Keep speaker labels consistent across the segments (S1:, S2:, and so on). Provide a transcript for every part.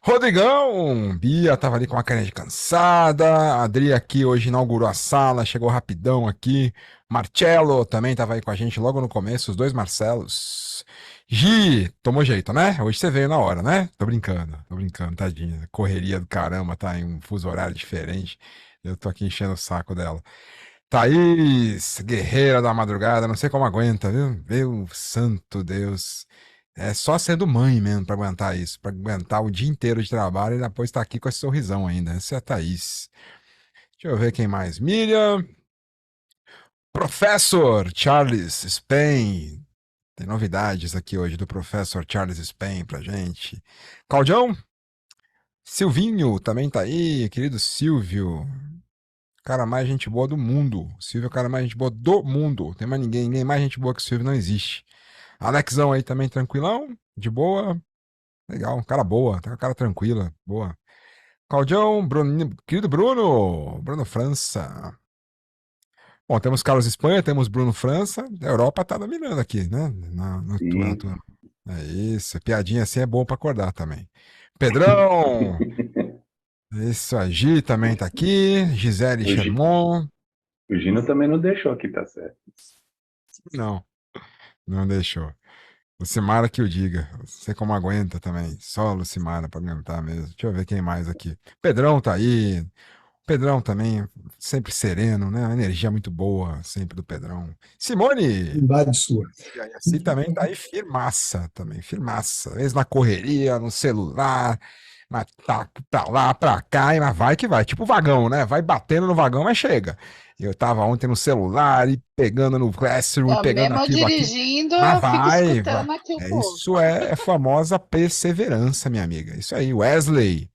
S1: Rodrigão! Bia tava ali com a cara de cansada. A Adri aqui hoje inaugurou a sala, chegou rapidão aqui. Marcelo também tava aí com a gente logo no começo, os dois Marcelos. Gi, tomou jeito, né? Hoje você veio na hora, né? Tô brincando, tadinha. Correria do caramba, tá em um fuso horário diferente. Eu tô aqui enchendo o saco dela. Thaís, guerreira da madrugada, não sei como aguenta, viu? Meu santo Deus. É só sendo mãe mesmo pra aguentar isso, pra aguentar o dia inteiro de trabalho e depois tá aqui com esse sorrisão ainda. Essa é a Thaís. Deixa eu ver quem mais. Miriam, Professor Charles Spain. Tem novidades aqui hoje do Professor Charles Spain pra gente. Claudião, Silvinho também tá aí, querido Silvio. Cara mais gente boa do mundo. Silvio é o cara mais gente boa do mundo. Tem mais ninguém mais gente boa que o Silvio não existe. Alexão aí também tranquilão, de boa. Legal, cara boa, tá com a cara tranquila, boa. Claudião, Bruno, querido Bruno, Bruno França. Bom, temos Carlos Espanha, temos Bruno França. A Europa tá dominando aqui, né?
S2: Sim.
S1: É isso, piadinha assim é bom pra acordar também. Pedrão, isso, a Gi também tá aqui. Gisele
S2: O, Gi-
S1: Sherman.
S2: o Gino também não deixou aqui, tá certo.
S1: Não, não deixou. Lucimara que o diga. Você como aguenta também. Só a Lucimara pra aguentar mesmo. Deixa eu ver quem mais aqui. Pedrão tá aí. Pedrão também, sempre sereno, né? Uma energia muito boa, sempre do Pedrão. Simone!
S3: Bondade sua.
S1: E aí, assim também tá aí firmaça também, firmaça. Às vezes na correria, no celular, mas tá pra lá, pra cá, e mas vai que vai. Tipo vagão, né? Vai batendo no vagão, mas chega. Eu tava ontem no celular e pegando no Classroom e
S4: Ó,
S1: pegando
S4: mesmo eu
S1: aquilo aqui.
S4: dirigindo,
S1: Mas
S4: eu fico
S1: vai.
S4: escutando aqui o
S1: É,
S4: povo.
S1: isso é famosa perseverança, minha amiga. Isso aí, Wesley.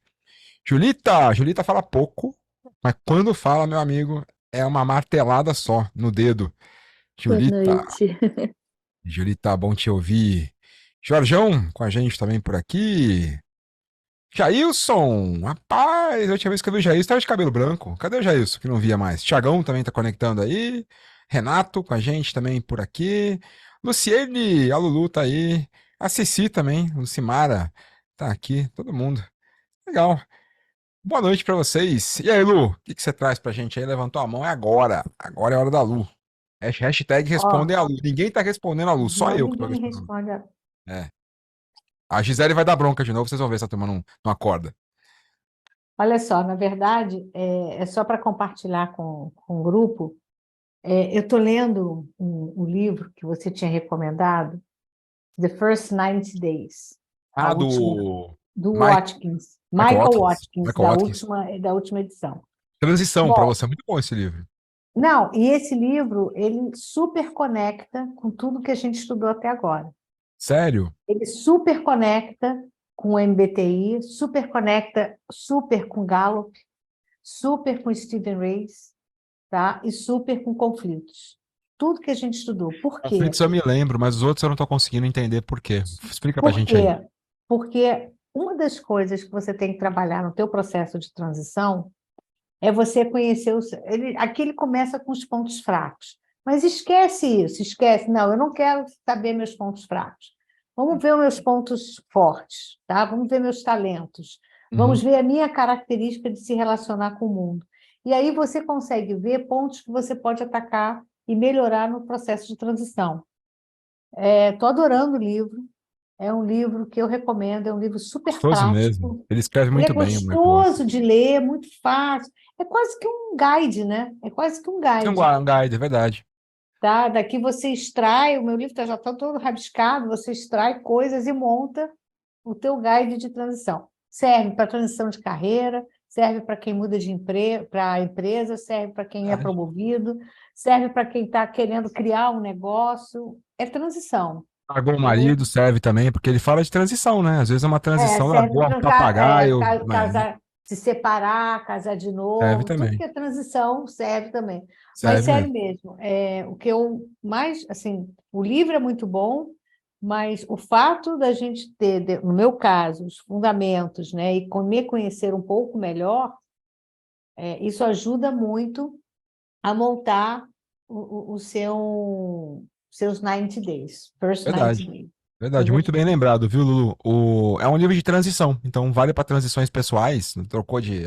S1: Julita fala pouco, mas quando fala, meu amigo, é uma martelada só no dedo.
S5: Boa
S1: Julita,
S5: noite.
S1: Julita, bom te ouvir. Jorjão, com a gente também por aqui. Jailson, rapaz, a última vez que eu vi o Jailson tava de cabelo branco. Cadê o Jailson, que não via mais? Tiagão também tá conectando aí. Renato com a gente também por aqui. Luciene, a Lulu tá aí. A Ceci também, Lucimara tá aqui, todo mundo. Legal. Boa noite pra vocês. E aí, Lu, o que você traz pra gente aí? Levantou a mão, é agora. Agora é a hora da Lu. Hashtag responde
S5: Ó,
S1: a Lu. Ninguém tá respondendo a Lu, só
S5: não,
S1: eu que tô
S5: ninguém
S1: respondendo.
S5: responde.
S1: É. A Gisele vai dar bronca de novo, vocês vão ver se a turma não acorda.
S5: Olha só, na verdade, é só para compartilhar com o grupo. Eu estou lendo um livro que você tinha recomendado, The First 90 Days, a
S1: Ah,
S5: última,
S1: do
S5: do
S1: Mike,
S5: Watkins,
S1: Michael
S5: Michael
S1: Watkins.
S5: Watkins,
S1: Michael Watkins.
S5: da última edição.
S1: Transição pra
S5: Bom,
S1: você, é muito bom esse livro.
S5: não, e esse livro, ele super conecta com tudo que a gente estudou até agora.
S1: Sério?
S5: Ele super conecta com o MBTI, super conecta super com Gallup, super com Stephen Race, tá? E super com conflitos. Tudo que a gente estudou. Por quê?
S1: Conflitos eu me lembro, mas os outros eu não tô conseguindo entender por quê. Explica pra
S5: Por
S1: gente aí.
S5: quê? Porque uma das coisas que você tem que trabalhar no teu processo de transição é você conhecer os... Aqui ele começa com os pontos fracos. Mas esquece isso, esquece. Não, eu não quero saber meus pontos fracos. Vamos ver os meus pontos fortes, tá? Vamos ver meus talentos. Vamos
S1: Uhum.
S5: ver a minha característica de se relacionar com o mundo. E aí você consegue ver pontos que você pode atacar e melhorar no processo de transição. Estou adorando o livro. É um livro que eu recomendo, é um livro super
S1: Gostoso mesmo.
S5: prático.
S1: Ele escreve
S5: Ele é
S1: muito bem, o Michael
S5: gostoso
S1: Watkins.
S5: de ler, muito fácil. É quase que um guide, né? É quase que um
S1: É um
S5: guide,
S1: guide, é verdade.
S5: tá? Daqui você extrai, o meu livro já está todo rabiscado, você extrai coisas e monta o teu guide de transição. Serve para transição de carreira, serve para quem muda de para a empresa, serve para quem é
S1: Verdade.
S5: promovido, serve para quem está querendo criar um negócio. É transição.
S1: Largou o
S5: Eu
S1: marido, serve também, porque ele fala de transição, né? Às vezes é uma transição,
S5: serve
S1: largou o papagaio,
S5: para
S1: né?
S5: casar, se separar, casar de
S1: Serve
S5: novo, tudo que
S1: também.
S5: é transição serve também. Mas
S1: Serve
S5: sério
S1: mesmo.
S5: mesmo, o que eu mais, assim, o livro é muito bom, mas o fato da gente ter, no meu caso, os fundamentos, né, e me conhecer um pouco melhor, isso ajuda muito a montar o seu, seus 90 days, first 90
S1: Verdade.
S5: days.
S1: Verdade, muito bem lembrado, viu, Lulu? É um livro de transição, então vale para transições pessoais, trocou de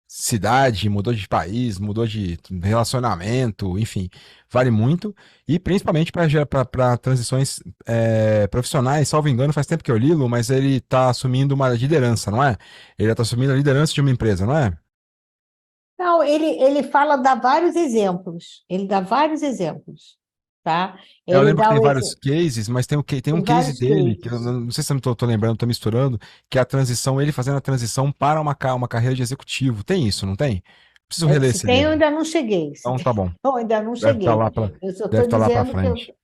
S1: cidade, mudou de país, mudou de relacionamento, enfim, vale muito. E principalmente para transições profissionais, salvo engano, faz tempo que eu li, Lu, mas ele está assumindo uma liderança, não é? Ele está assumindo a liderança de uma empresa, não é?
S5: Não, ele fala, dá vários exemplos. Ele dá vários exemplos, tá?
S1: Eu
S5: Ele
S1: lembro que
S5: dá
S1: tem
S5: o
S1: vários
S5: exemplo,
S1: cases, mas tem um
S5: tem
S1: case
S5: vários
S1: dele, que eu
S5: cases.
S1: não sei se eu não tô lembrando, tô misturando, que é a transição, ele fazendo a transição para uma carreira de executivo. Tem isso, não tem? Preciso reler
S5: Se
S1: esse
S5: tem, eu
S1: livro.
S5: ainda não cheguei. Se
S1: Então
S5: tem,
S1: tá bom.
S5: eu ainda não
S1: Deve estar
S5: cheguei.
S1: lá para
S5: Eu só
S1: deve
S5: estou
S1: estar lá para
S5: dizendo
S1: frente.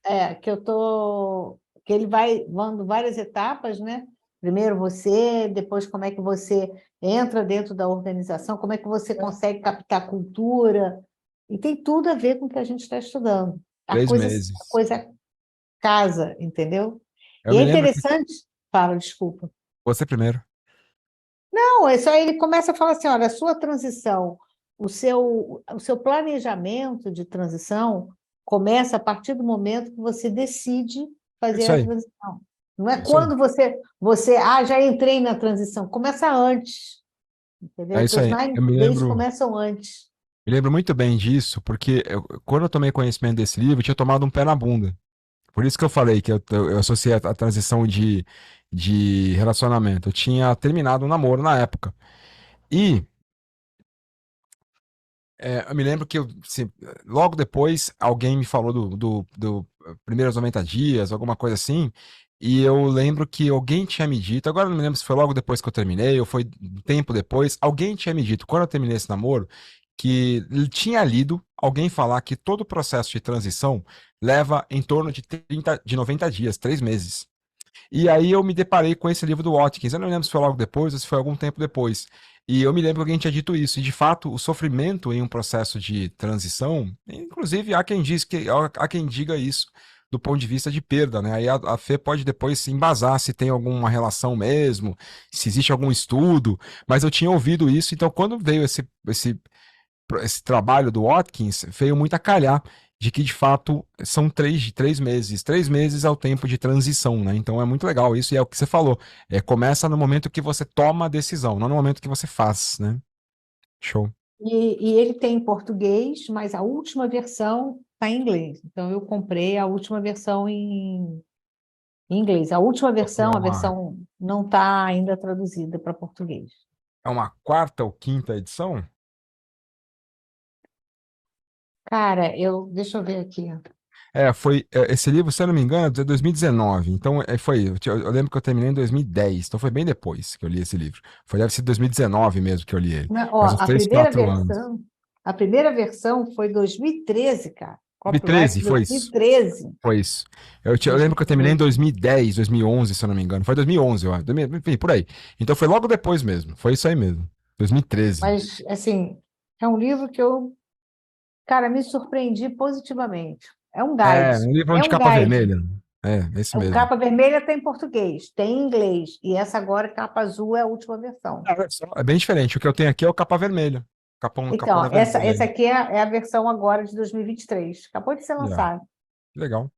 S5: que ele vai dando várias etapas, né? Primeiro você, depois como é que você entra dentro da organização, como é que você consegue captar cultura, e tem tudo a ver com o que a gente está estudando.
S1: Três
S5: A
S1: meses.
S5: coisa casa, entendeu?
S1: Eu
S5: E é
S1: me lembro que
S5: interessante, fala, desculpa.
S1: você primeiro.
S5: Não, é só ele começa a falar assim, olha, a sua transição, o seu planejamento de transição começa a partir do momento que você decide
S1: É
S5: fazer
S1: isso
S5: a
S1: aí.
S5: transição. Não é
S1: É isso aí.
S5: quando já entrei na transição, começa antes, entendeu?
S1: É
S5: Os
S1: isso
S5: seus
S1: aí.
S5: 90
S1: Eu
S5: days começam antes.
S1: me lembro muito bem disso, porque quando eu tomei conhecimento desse livro, eu tinha tomado um pé na bunda. Por isso que eu falei que eu associei a transição de relacionamento. Eu tinha terminado um namoro na época. E eu me lembro que assim, logo depois alguém me falou do primeiros 90 dias, alguma coisa assim. E eu lembro que alguém tinha me dito, agora eu não me lembro se foi logo depois que eu terminei ou foi um tempo depois, alguém tinha me dito, quando eu terminei esse namoro, que ele tinha lido alguém falar que todo o processo de transição leva em torno de 90 dias, 3 meses. E aí eu me deparei com esse livro do Watkins. Eu não lembro se foi logo depois ou se foi algum tempo depois. E eu me lembro que alguém tinha dito isso. E de fato, o sofrimento em um processo de transição, inclusive há quem diga isso do ponto de vista de perda, né? Aí a Fê pode depois se embasar se tem alguma relação mesmo, se existe algum estudo, mas eu tinha ouvido isso, então quando veio esse trabalho do Watkins veio muito a calhar de que de fato são 3 meses. 3 meses é o tempo de transição, né? Então é muito legal isso e é o que você falou. Começa no momento que você toma a decisão, não no momento que você faz, né? Show.
S5: E ele tem em português, mas a última versão está em inglês. Então, eu comprei a última versão em inglês. A última
S1: É
S5: versão, a
S1: uma,
S5: versão não está ainda traduzida para português.
S1: é uma quarta ou quinta edição?
S5: Cara, deixa eu ver aqui.
S1: Esse livro, se eu não me engano, é de 2019. Então, eu lembro que eu terminei em 2010. Então, foi bem depois que eu li esse livro. Deve ser 2019 mesmo que eu li ele.
S5: Ó,
S1: Faz uns 3, 4 anos.
S5: a primeira versão foi 2013, cara. Copyright
S1: 2013, foi isso.
S5: 2013.
S1: Foi isso. Eu lembro que eu terminei em
S5: 2013.
S1: 2010, 2011, se eu não me engano. Foi 2011, eu acho. Enfim, por aí. Então foi logo depois mesmo. Foi isso aí mesmo. 2013.
S5: Mas, assim, é um livro que cara, me surpreendi positivamente. É um guide.
S1: Um livro
S5: É
S1: de
S5: um
S1: capa
S5: guide.
S1: vermelha. Esse
S5: O
S1: mesmo.
S5: capa vermelha tem em português, tem em inglês. E essa agora, capa azul, é a última versão.
S1: É bem diferente. O que eu tenho aqui é o capa vermelha.
S5: Então,
S1: Capona
S5: essa
S1: vermelha.
S5: aqui é a versão agora de 2023. Acabou de ser
S1: Yeah,
S5: lançada,
S1: que legal.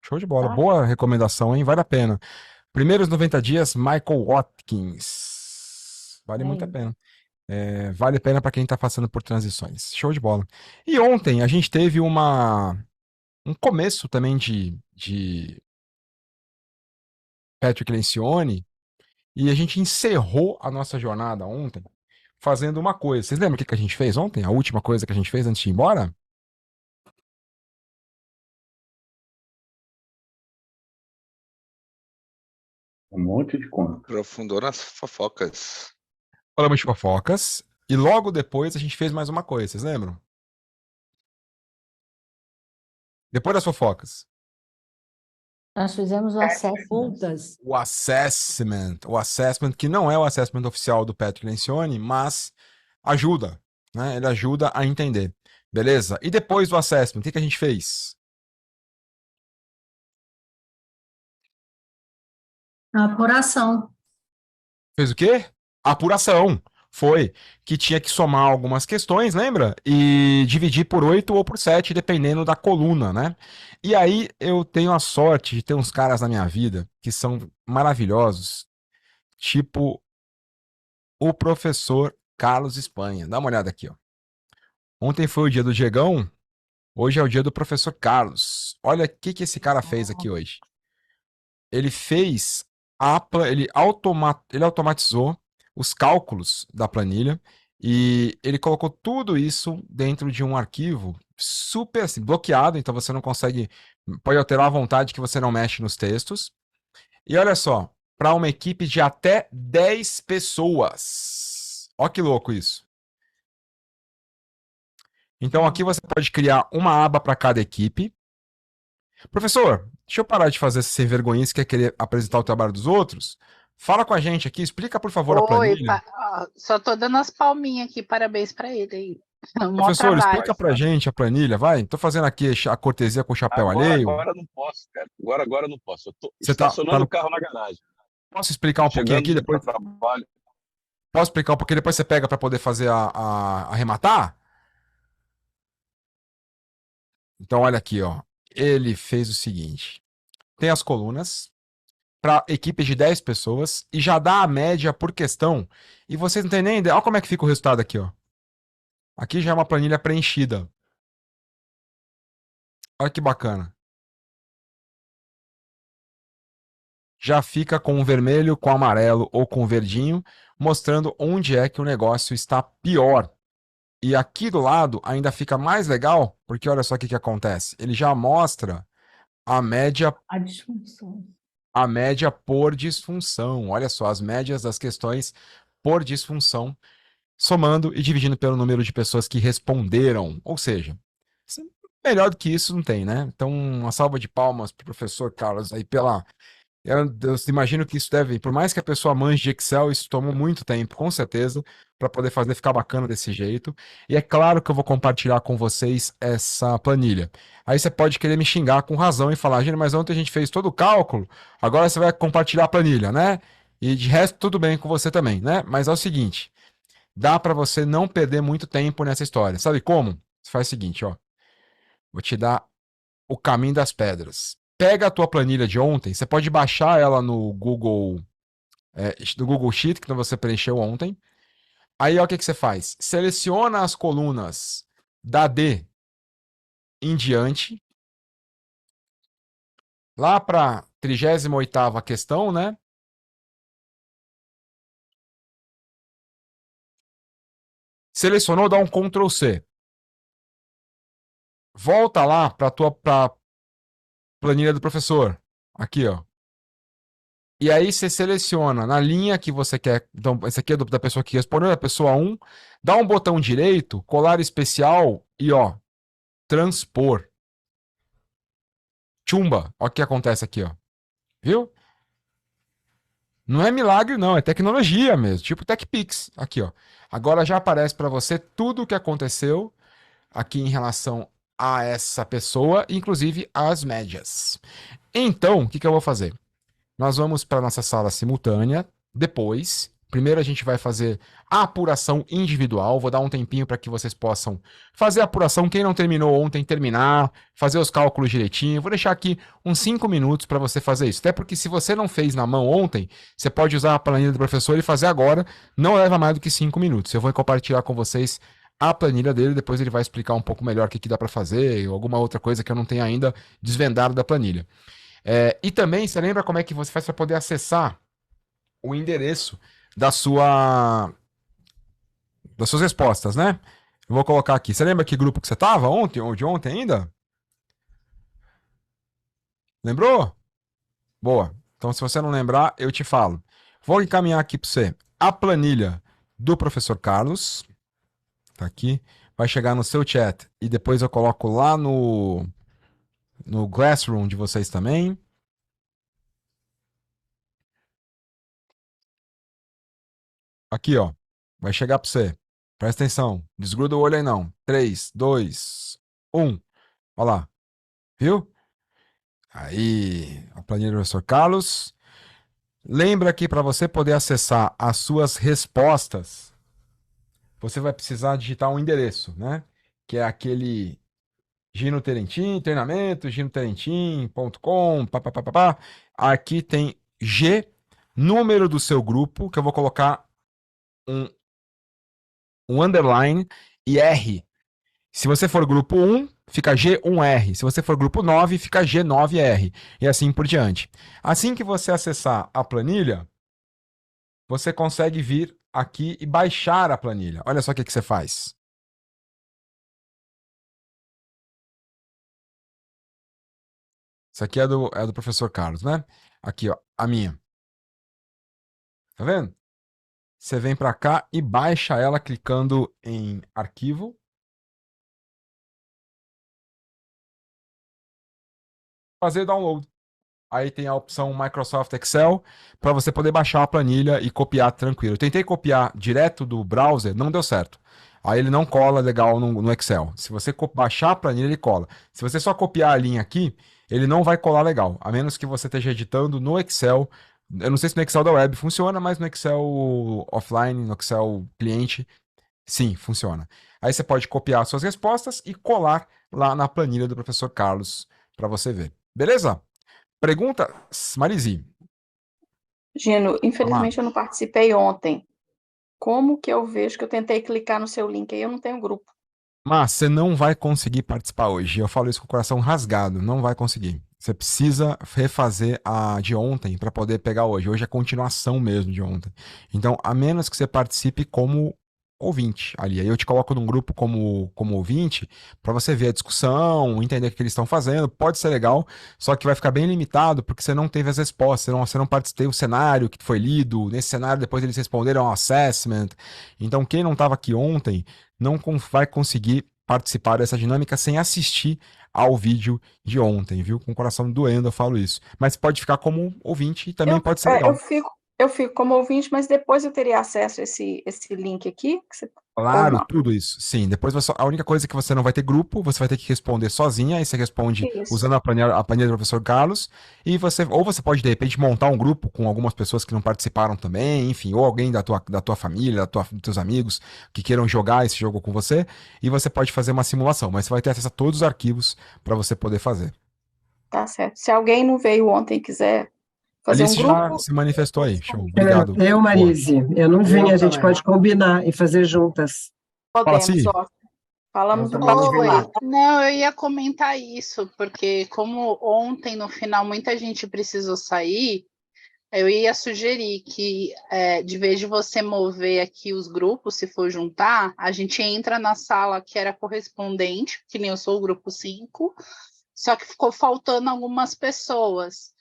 S1: Show de bola.
S5: tá?
S1: Boa recomendação, hein? Vale a pena. Primeiros 90 dias, Michael Watkins. Vale
S5: É
S1: muito a
S5: isso.
S1: pena. Vale a pena para quem está passando por transições. Show de bola. E ontem a gente teve um começo também de Patrick Lencioni e a gente encerrou a nossa jornada ontem fazendo uma coisa. Vocês lembram o que que a gente fez ontem? A última coisa que a gente fez antes de ir embora?
S2: Um monte de conta.
S3: Aprofundou nas fofocas.
S1: Falamos de fofocas e logo depois a gente fez mais uma coisa. Vocês lembram? Depois das fofocas.
S5: Nós fizemos o assessment.
S1: O assessment que não é o assessment oficial do Patrick Lencioni, mas ajuda, né? Ele ajuda a entender. Beleza? E depois do assessment, o que que a gente fez?
S4: A apuração.
S1: Fez o quê? Apuração. Foi que tinha que somar algumas questões, lembra? E dividir por 8 ou por 7, dependendo da coluna, né? E aí eu tenho a sorte de ter uns caras na minha vida que são maravilhosos, tipo o professor Carlos Espanha. Dá uma olhada aqui, ó. Ontem foi o dia do Diegão, hoje é o dia do professor Carlos. Olha o que esse cara fez aqui hoje. Ele fez ele automatizou os cálculos da planilha e ele colocou tudo isso dentro de um arquivo super assim, bloqueado, então você não consegue, pode alterar à vontade que você não mexe nos textos. E olha só, para uma equipe de até 10 pessoas. Olha que louco isso. Então aqui você pode criar uma aba para cada equipe. Professor, deixa eu parar de fazer essa sem vergonhice que é querer apresentar o trabalho dos outros. Fala com a gente aqui, explica por favor a
S4: Oi,
S1: planilha.
S4: só tô dando as palminhas aqui, parabéns para ele aí. Um bom
S1: Professor,
S4: trabalho.
S1: explica pra gente a planilha, vai. Tô fazendo aqui a cortesia com o chapéu alheio.
S2: Agora não posso, cara. Agora não posso. Eu tô
S1: Você tá
S2: estacionando
S1: no...
S2: o carro na garagem.
S1: Posso explicar um pouquinho aqui depois?
S2: Trabalho.
S1: Posso explicar um pouquinho depois você pega para poder fazer arrematar? Então olha aqui, ó. Ele fez o seguinte: tem as colunas para equipes de 10 pessoas e já dá a média por questão. E vocês não têm nem ideia. Olha como é que fica o resultado aqui, ó. Aqui já é uma planilha preenchida. Olha que bacana. Já fica com o vermelho, com o amarelo ou com o verdinho, mostrando onde é que o negócio está pior. E aqui do lado ainda fica mais legal, porque olha só o que acontece. Ele já mostra a média,
S5: A disfunção.
S1: a média por disfunção. Olha só, as médias das questões por disfunção, somando e dividindo pelo número de pessoas que responderam. Ou seja, melhor do que isso não tem, né? Então, uma salva de palmas para o professor Carlos aí pela. Eu imagino que isso deve, por mais que a pessoa manje de Excel, isso toma muito tempo, com certeza, para poder fazer ficar bacana desse jeito. E é claro que eu vou compartilhar com vocês essa planilha. Aí você pode querer me xingar com razão e falar, gente, mas ontem a gente fez todo o cálculo, agora você vai compartilhar a planilha, né? E de resto, tudo bem com você também, né? Mas é o seguinte, dá para você não perder muito tempo nessa história. Sabe como? Você faz o seguinte, ó. Vou te dar o caminho das pedras. Pega a tua planilha de ontem, você pode baixar ela no Google, do Google Sheet que você preencheu ontem. Aí, ó, o que você faz? Seleciona as colunas da D em diante, lá para 38ª questão, né? Selecionou, dá um Ctrl C. Volta lá para a tua planilha do professor. Aqui, ó. E aí você seleciona na linha que você quer. Então, esse aqui é da pessoa que respondeu, da pessoa 1. Dá um botão direito, colar especial e ó, transpor. Chumba. Olha o que acontece aqui, ó. Viu? Não é milagre, não, é tecnologia mesmo, tipo TechPix. Aqui, ó. Agora já aparece para você tudo o que aconteceu aqui em relação a essa pessoa, inclusive as médias. Então, o que eu vou fazer? Nós vamos para nossa sala simultânea. Depois, primeiro a gente vai fazer a apuração individual. Vou dar um tempinho para que vocês possam fazer a apuração. Quem não terminou ontem, terminar, fazer os cálculos direitinho. Vou deixar aqui uns 5 minutos para você fazer isso. Até porque se você não fez na mão ontem, você pode usar a planilha do professor e fazer agora. Não leva mais do que 5 minutos. Eu vou compartilhar com vocês a planilha dele, depois ele vai explicar um pouco melhor o que dá para fazer, ou alguma outra coisa que eu não tenho ainda desvendado da planilha. E também, você lembra como é que você faz para poder acessar o endereço das suas respostas, né? Eu vou colocar aqui. Você lembra que grupo que você estava ontem ou de ontem ainda? Lembrou? Boa. Então, se você não lembrar, eu te falo. Vou encaminhar aqui para você a planilha do professor Carlos. Tá aqui. Vai chegar no seu chat e depois eu coloco lá no Classroom de vocês também. Aqui, ó. Vai chegar para você. Presta atenção. Desgruda o olho aí não. 3, 2, 1. Olha lá. Viu? Aí, a planilha do professor Carlos. Lembra que para você poder acessar as suas respostas, você vai precisar digitar um endereço, né? Que é aquele Gino Terentin, treinamento, ginoterentin.com, papapá. Aqui tem G, número do seu grupo, que eu vou colocar um, um underline, e R. Se você for grupo 1, fica G1R. Se você for grupo 9, fica G9R. E assim por diante. Assim que você acessar a planilha, você consegue vir aqui e baixar a planilha. Olha só o que você faz. Isso aqui é do professor Carlos, né? Aqui, ó, a minha. Tá vendo? Você vem para cá e baixa ela clicando em arquivo. Fazer download. Aí tem a opção Microsoft Excel para você poder baixar a planilha e copiar tranquilo. Eu tentei copiar direto do browser, não deu certo. Aí ele não cola legal no Excel. Se você baixar a planilha, ele cola. Se você só copiar a linha aqui, ele não vai colar legal. A menos que você esteja editando no Excel. Eu não sei se no Excel da web funciona, mas no Excel offline, no Excel cliente, sim, funciona. Aí você pode copiar suas respostas e colar lá na planilha do professor Carlos para você ver. Beleza? Perguntas, Marizi.
S6: Gino, infelizmente
S1: Amado.
S6: eu não participei ontem. Como que eu vejo que eu tentei clicar no seu link aí, eu não tenho grupo?
S1: Mas você não vai conseguir participar hoje. Eu falo isso com o coração rasgado. Não vai conseguir. Você precisa refazer a de ontem para poder pegar hoje. Hoje é continuação mesmo de ontem. Então, a menos que você participe como ouvinte ali. Aí eu te coloco num grupo como ouvinte para você ver a discussão, entender o que eles estão fazendo. Pode ser legal, só que vai ficar bem limitado porque você não teve as respostas, você não participou do cenário que foi lido. Nesse cenário, depois eles responderam ao assessment. Então, quem não estava aqui ontem não vai conseguir participar dessa dinâmica sem assistir ao vídeo de ontem, viu? Com o coração doendo eu falo isso. Mas pode ficar como ouvinte e também pode ser
S6: Eu
S1: legal.
S6: fico como ouvinte, mas depois eu teria acesso a esse link aqui? Ou
S1: Claro,
S6: não?
S1: tudo isso. Sim, depois a única coisa é que você não vai ter grupo, você vai ter que responder sozinha, aí você responde
S6: Isso.
S1: usando a planilha do professor Carlos, e ou você pode, de repente, montar um grupo com algumas pessoas que não participaram também, enfim, ou alguém da tua família, dos teus amigos, que queiram jogar esse jogo com você, e você pode fazer uma simulação, mas você vai ter acesso a todos os arquivos para você poder fazer.
S6: Tá certo. Se alguém não veio ontem e quiser
S1: A
S6: fazer um
S1: Alice já
S6: grupo,
S1: se manifestou aí, show,
S7: É,
S1: obrigado.
S7: eu,
S1: Boa.
S7: Marise, eu não vim, a gente
S5: também.
S7: pode combinar e fazer juntas.
S1: Fala,
S6: podemos,
S1: Si.
S6: ó. Falamos
S5: Eu
S6: no
S5: também não
S6: particular.
S4: Não, eu ia comentar isso, porque como ontem, no final, muita gente precisou sair, eu ia sugerir que, de vez de você mover aqui os grupos, se for juntar, a gente entra na sala que era correspondente, que nem eu sou o grupo 5, só que ficou faltando algumas pessoas.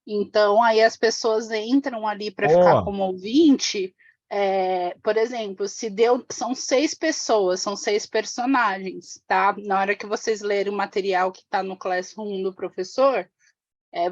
S4: Então, aí as pessoas entram ali para ficar
S1: Boa.
S4: como ouvinte. Por exemplo, são 6 pessoas, são 6 personagens, tá? Na hora que vocês lerem o material que está no Classroom do professor,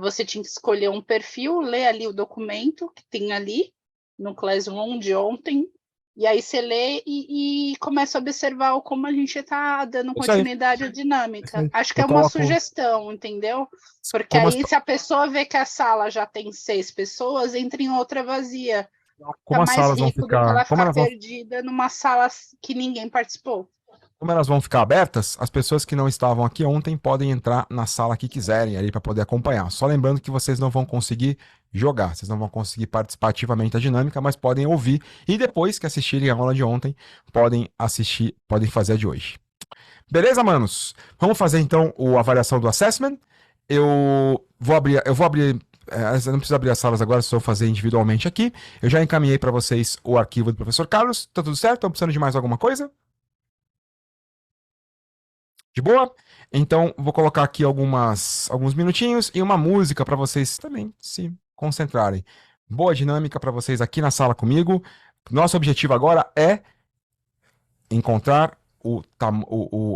S4: você tinha que escolher um perfil, ler ali o documento que tem ali no Classroom de ontem, e aí você lê e começa a observar como a gente está dando
S1: Isso aí.
S4: continuidade à dinâmica. Acho que
S1: Eu
S4: é uma
S1: coloco
S4: sugestão, entendeu? Porque
S1: como,
S4: aí, se a pessoa vê que a sala já tem 6 pessoas, entra em outra vazia.
S1: como
S4: Fica
S1: as
S4: mais
S1: salas vão
S4: rico do que
S1: ficar,
S4: ela ficar perdida numa sala que ninguém participou.
S1: como elas vão ficar abertas, as pessoas que não estavam aqui ontem podem entrar na sala que quiserem ali para poder acompanhar. Só lembrando que vocês não vão conseguir jogar, vocês não vão conseguir participar ativamente da dinâmica, mas podem ouvir e depois que assistirem a aula de ontem, podem assistir, podem fazer a de hoje. Beleza, manos? Vamos fazer então a avaliação do assessment. Eu vou abrir, eu não preciso abrir as salas agora, só vou fazer individualmente aqui. Eu já encaminhei para vocês o arquivo do professor Carlos. Tá tudo certo? Estão precisando de mais alguma coisa? De boa? Então, vou colocar aqui alguns minutinhos e uma música para vocês também se concentrarem. Boa dinâmica para vocês aqui na sala comigo. Nosso objetivo agora é encontrar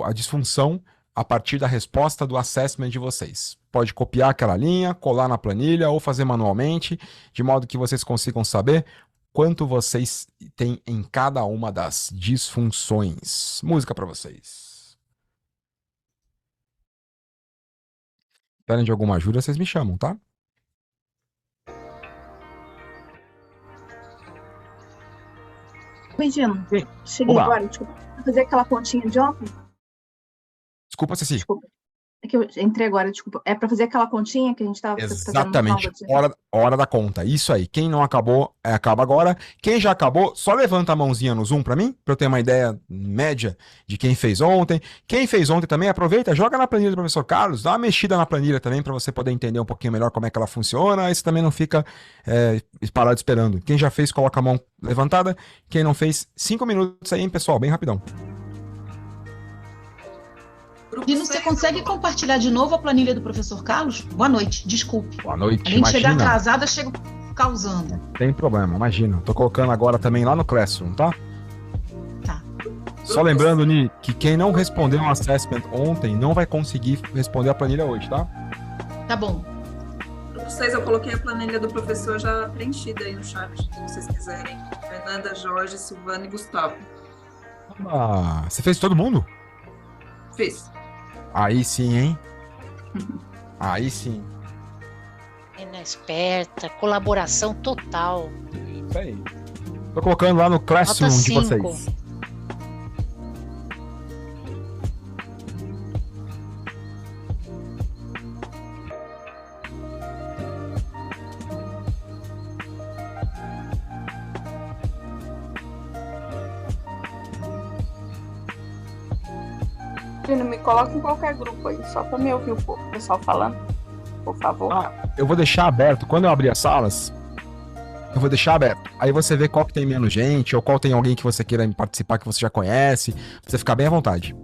S1: a disfunção a partir da resposta do assessment de vocês. Pode copiar aquela linha, colar na planilha ou fazer manualmente, de modo que vocês consigam saber quanto vocês têm em cada uma das disfunções. Música para vocês. Precisarem de alguma ajuda, vocês me chamam, tá?
S6: Regina,
S1: Sim.
S6: cheguei
S1: Oba.
S6: agora, desculpa. Vou fazer aquela continha de ontem?
S1: Desculpa, Ceci.
S6: Desculpa. É que eu entrei agora, desculpa. É para fazer aquela continha que a gente estava fazendo no final
S1: Exatamente.
S6: do dia.
S1: Hora da conta. Isso aí. Quem não acabou, acaba agora. Quem já acabou, só levanta a mãozinha no Zoom pra mim, pra eu ter uma ideia média de quem fez ontem. Quem fez ontem também, aproveita, joga na planilha do professor Carlos, dá uma mexida na planilha também pra você poder entender um pouquinho melhor como é que ela funciona. Aí você também não fica parado esperando. Quem já fez, coloca a mão levantada. Quem não fez, 5 minutos aí, hein, pessoal, bem rapidão.
S8: Dino, você consegue compartilhar de novo a planilha do professor Carlos? Boa noite, desculpe.
S1: Boa noite,
S8: A gente chegar
S1: imagina.
S8: atrasada, chega causando.
S1: Tem problema, imagina. Tô colocando agora também lá no Classroom, tá?
S8: Tá.
S1: Só lembrando, Ni, que quem não respondeu o assessment ontem não vai conseguir responder a planilha hoje, tá?
S8: Tá bom.
S9: Grupo 6, eu coloquei a planilha do professor já preenchida aí no chat, se vocês quiserem. Fernanda, Jorge, Silvana e Gustavo.
S1: Ah, você fez todo mundo?
S9: Fiz.
S1: Aí sim, hein? Aí sim.
S10: Menina esperta, colaboração total.
S1: Isso aí. Tô colocando lá no Classroom
S10: Nota
S1: de
S10: 5.
S1: vocês.
S6: Regina, me coloca em qualquer grupo aí, só para me ouvir o pessoal falando, por favor.
S1: Eu vou deixar aberto. Quando eu abrir as salas, eu vou deixar aberto. Aí você vê qual que tem menos gente, ou qual tem alguém que você queira participar que você já conhece. Pra você ficar bem à vontade.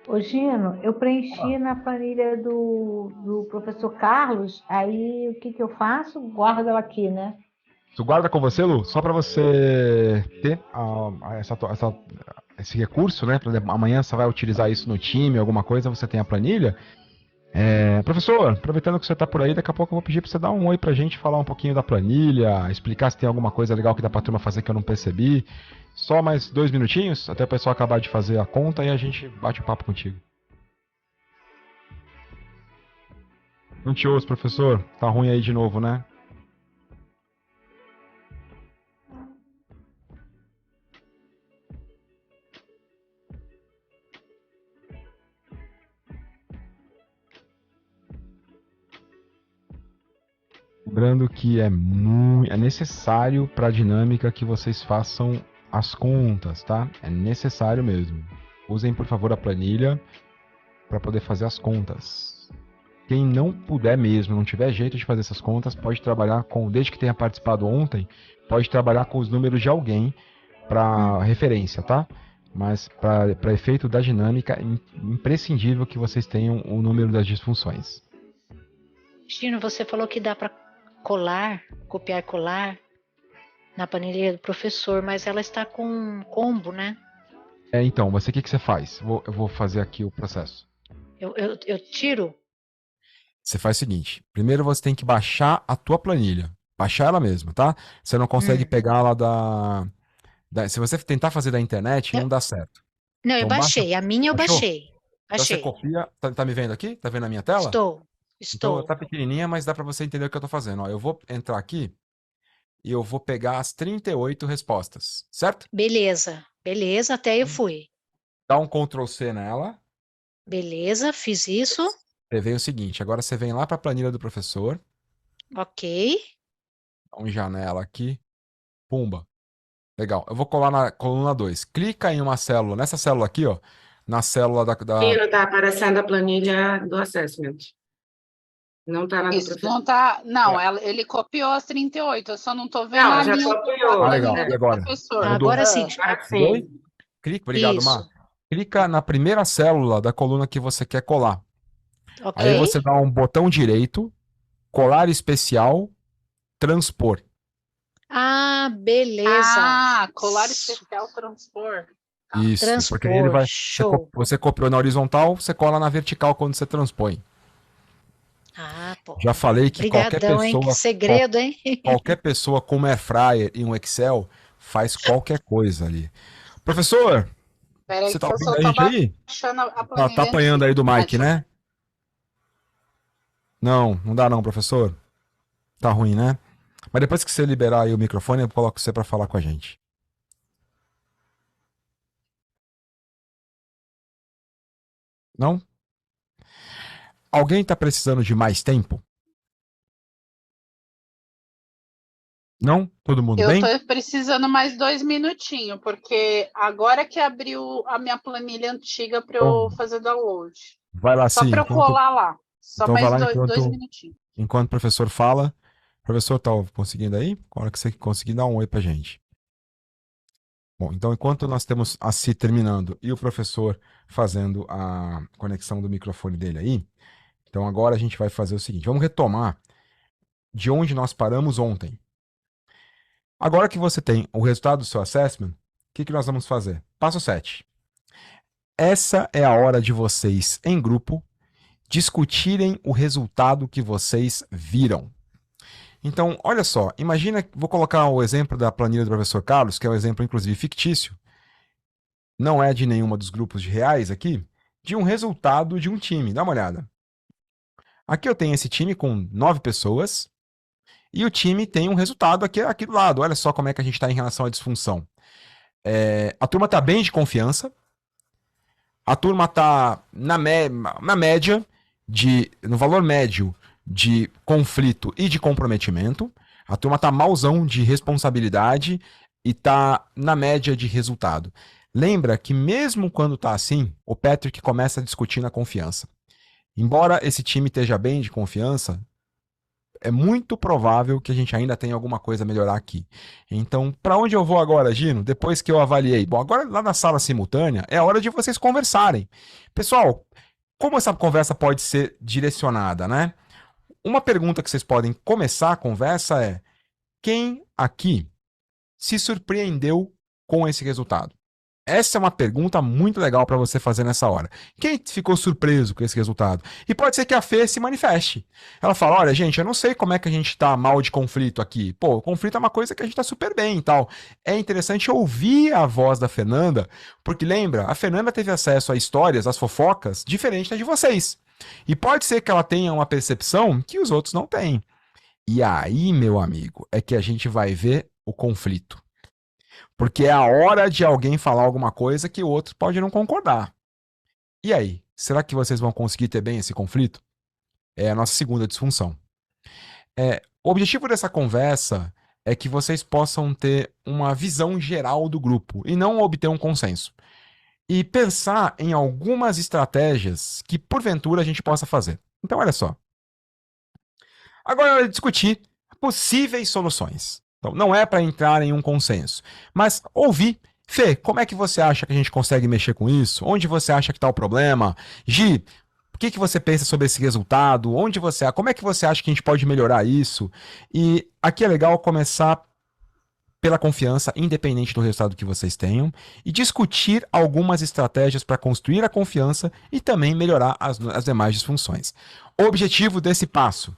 S5: Ô, Gino, eu preenchi na planilha do professor Carlos, aí o que eu faço? Guardo ela aqui, né?
S1: Tu guarda com você, Lu? Só pra você ter esse recurso, né? Por exemplo, amanhã você vai utilizar isso no time, alguma coisa, você tem a planilha. Professor, aproveitando que você tá por aí, daqui a pouco eu vou pedir pra você dar um oi pra gente, falar um pouquinho da planilha, explicar se tem alguma coisa legal que dá pra turma fazer que eu não percebi. Só mais 2 minutinhos, até o pessoal acabar de fazer a conta e a gente bate o papo contigo. Não te ouço, professor. Tá ruim aí de novo, né? Lembrando que é necessário para a dinâmica que vocês façam as contas, tá? É necessário mesmo. Usem, por favor, a planilha para poder fazer as contas. Quem não puder mesmo, não tiver jeito de fazer essas contas, pode trabalhar desde que tenha participado ontem, pode trabalhar com os números de alguém para referência, tá? Mas para efeito da dinâmica, é imprescindível que vocês tenham o número das disfunções.
S10: Gino, você falou que dá para copiar e colar na planilha do professor, mas ela está com um combo, né?
S1: Então, o que você faz? Eu vou fazer aqui o processo.
S10: Eu tiro?
S1: Você faz o seguinte, primeiro você tem que baixar a tua planilha. Baixar ela mesma, tá? Você não consegue pegar ela se você tentar fazer da internet, não dá certo.
S10: Não,
S1: Então,
S10: eu baixei. A minha eu
S1: Baixou?
S10: baixei.
S1: Então você copia. Tá me vendo aqui? Tá vendo a minha tela?
S10: Estou.
S1: Então tá pequenininha, mas dá pra você entender o que eu tô fazendo. Ó, eu vou entrar aqui e eu vou pegar as 38 respostas, certo?
S10: Beleza, até eu fui.
S1: Dá um Ctrl C nela.
S10: Beleza, fiz isso.
S1: Você vem o seguinte, agora você vem lá pra planilha do professor.
S10: Ok.
S1: Dá um janela aqui. Pumba. Legal. Eu vou colar na coluna 2. Clica em uma célula, nessa célula aqui, ó. na célula da...
S7: Aqui não está aparecendo a planilha do assessment. Não está na do
S4: Isso
S7: professor.
S4: não tá. Não, ele copiou as 38, eu só não tô vendo
S7: Não,
S4: a
S7: já
S4: linha
S7: copiou.
S1: Ah, legal.
S4: planilha
S1: E
S4: do
S1: agora?
S4: professor.
S1: Mudou?
S10: Agora sim.
S7: Agora
S1: Mudou?
S7: sim.
S1: Clica, obrigado, Mar.
S10: Isso.
S1: Clica na primeira célula da coluna que você quer colar.
S10: Ok.
S1: Aí você dá um botão direito, colar especial, transpor.
S10: Ah, beleza.
S4: Ah, colar especial transpor.
S1: Isso,
S10: Transpor,
S1: porque ele vai.
S10: show.
S1: Você copiou na horizontal, você cola na vertical quando você transpõe.
S10: Ah, pô.
S1: Já falei que qualquer
S10: Obrigadão, hein? Que
S1: pessoa,
S10: segredo, hein?
S1: qualquer pessoa com um air fryer e um Excel faz qualquer coisa ali. Professor,
S4: Pera aí
S1: você
S4: que
S1: tá
S4: eu
S1: ouvindo
S4: só
S1: a
S4: tô
S1: gente aí?
S4: baixando a
S1: Tá
S4: planilha
S1: apanhando aí do
S4: antiga.
S1: Mike, né? Não, não dá não, professor. Tá ruim, né? Mas depois que você liberar aí o microfone, eu coloco você para falar com a gente. Não? Alguém tá precisando de mais tempo? Não? Todo mundo
S4: Eu
S1: bem?
S4: tô precisando mais 2 minutinhos, porque agora que abriu a minha planilha antiga para eu fazer download.
S1: Vai lá,
S4: Só
S1: sim.
S4: para eu colar lá. Só
S1: Então vai
S4: mais
S1: lá
S4: dois minutinhos.
S1: enquanto o professor fala. Professor, tá conseguindo aí? A hora que você conseguir, dá um oi pra gente. Bom, então enquanto nós temos a CI terminando e o professor fazendo a conexão do microfone dele aí, então agora a gente vai fazer o seguinte, vamos retomar de onde nós paramos ontem. Agora que você tem o resultado do seu assessment, o que nós vamos fazer? Passo 7. Essa é a hora de vocês, em grupo, discutirem o resultado que vocês viram. Então, olha só, imagina, vou colocar o exemplo da planilha do professor Carlos, que é um exemplo, inclusive, fictício, não é de nenhuma dos grupos de reais aqui, de um resultado de um time. Dá uma olhada. Aqui eu tenho esse time com 9 pessoas, e o time tem um resultado aqui do lado. Olha só como é que a gente está em relação à disfunção. A turma está bem de confiança, a turma está na média, no valor médio de conflito e de comprometimento. A turma tá malzão de responsabilidade e tá na média de resultado. Lembra que mesmo quando tá assim, o Patrick começa a discutir na confiança. Embora esse time esteja bem de confiança, é muito provável que a gente ainda tenha alguma coisa a melhorar aqui. Então, para onde eu vou agora, Gino? Depois que eu avaliei. Bom, agora lá na sala simultânea é hora de vocês conversarem. Pessoal, como essa conversa pode ser direcionada, né? Uma pergunta que vocês podem começar a conversa é: quem aqui se surpreendeu com esse resultado? Essa é uma pergunta muito legal para você fazer nessa hora. Quem ficou surpreso com esse resultado? E pode ser que a Fê se manifeste. Ela fala: olha, gente, eu não sei como é que a gente tá mal de conflito aqui. Pô, o conflito é uma coisa que a gente tá super bem e tal. É interessante ouvir a voz da Fernanda, porque lembra, a Fernanda teve acesso a histórias, às fofocas, diferentes das de vocês. E pode ser que ela tenha uma percepção que os outros não têm. E aí, meu amigo, é que a gente vai ver o conflito. Porque é a hora de alguém falar alguma coisa que o outro pode não concordar. E aí, será que vocês vão conseguir ter bem esse conflito? É a nossa segunda disfunção. O objetivo dessa conversa é que vocês possam ter uma visão geral do grupo e não obter um consenso. E pensar em algumas estratégias que, porventura, a gente possa fazer. Então, olha só. Agora é hora de discutir possíveis soluções. Então, não é para entrar em um consenso, mas ouvir. Fê, como é que você acha que a gente consegue mexer com isso? Onde você acha que está o problema? Gi, o que você pensa sobre esse resultado? Como é que você acha que a gente pode melhorar isso? E aqui é legal começar pela confiança, independente do resultado que vocês tenham, e discutir algumas estratégias para construir a confiança e também melhorar as demais disfunções. O objetivo desse passo: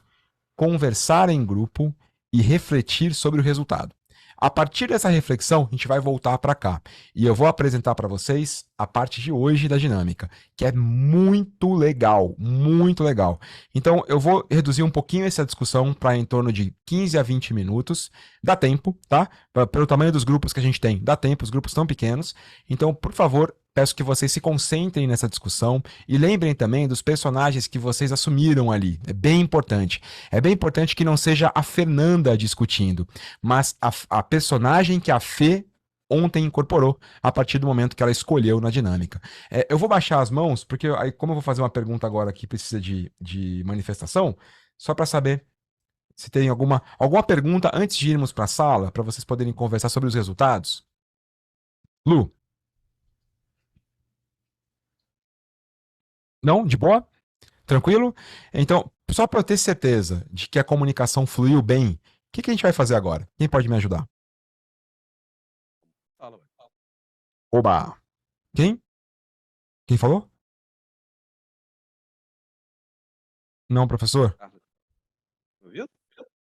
S1: conversar em grupo e refletir sobre o resultado. A partir dessa reflexão, a gente vai voltar para cá. E eu vou apresentar para vocês a parte de hoje da dinâmica, que é muito legal, muito legal. Então, eu vou reduzir um pouquinho essa discussão para em torno de 15 a 20 minutos. Dá tempo, tá? Pelo tamanho dos grupos que a gente tem, dá tempo, os grupos estão pequenos. Então, por favor, peço que vocês se concentrem nessa discussão e lembrem também dos personagens que vocês assumiram ali. É bem importante. É bem importante que não seja a Fernanda discutindo, mas a personagem que a Fê ontem incorporou a partir do momento que ela escolheu na dinâmica. Eu vou baixar as mãos, porque aí, como eu vou fazer uma pergunta agora que precisa de manifestação, só para saber se tem alguma pergunta antes de irmos para a sala, para vocês poderem conversar sobre os resultados. Lu? Não? De boa? Tranquilo? Então, só para eu ter certeza de que a comunicação fluiu bem, o que a gente vai fazer agora? Quem pode me ajudar? Oba! Quem? Quem falou? Não, professor?
S2: Ouviu?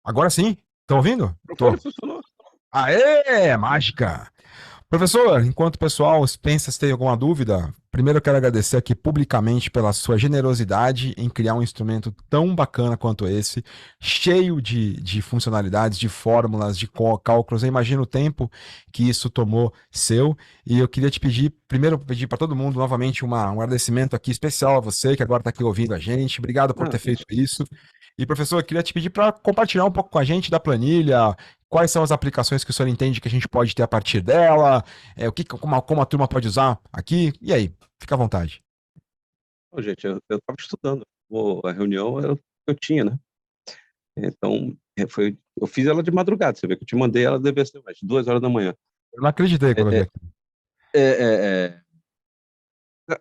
S1: Agora sim? Estão ouvindo? Tô.
S2: Funcionou.
S1: Aê! Mágica! Professor, enquanto o pessoal pensa se tem alguma dúvida, primeiro eu quero agradecer aqui publicamente pela sua generosidade em criar um instrumento tão bacana quanto esse, cheio de funcionalidades, de fórmulas, de cálculos. Eu imagino o tempo que isso tomou seu, e eu queria te pedir, primeiro pedir para todo mundo novamente um agradecimento aqui especial a você, que agora está aqui ouvindo a gente. Obrigado por ter feito isso. E, professor, eu queria te pedir para compartilhar um pouco com a gente da planilha, quais são as aplicações que o senhor entende que a gente pode ter a partir dela, como a turma pode usar aqui, e aí, fica à vontade.
S2: Bom, gente, eu estava estudando, a reunião eu tinha, né? Então, eu fiz ela de madrugada, você vê que eu te mandei, ela deve ser mais 2 horas da manhã.
S1: Eu não acreditei quando eu vi aqui.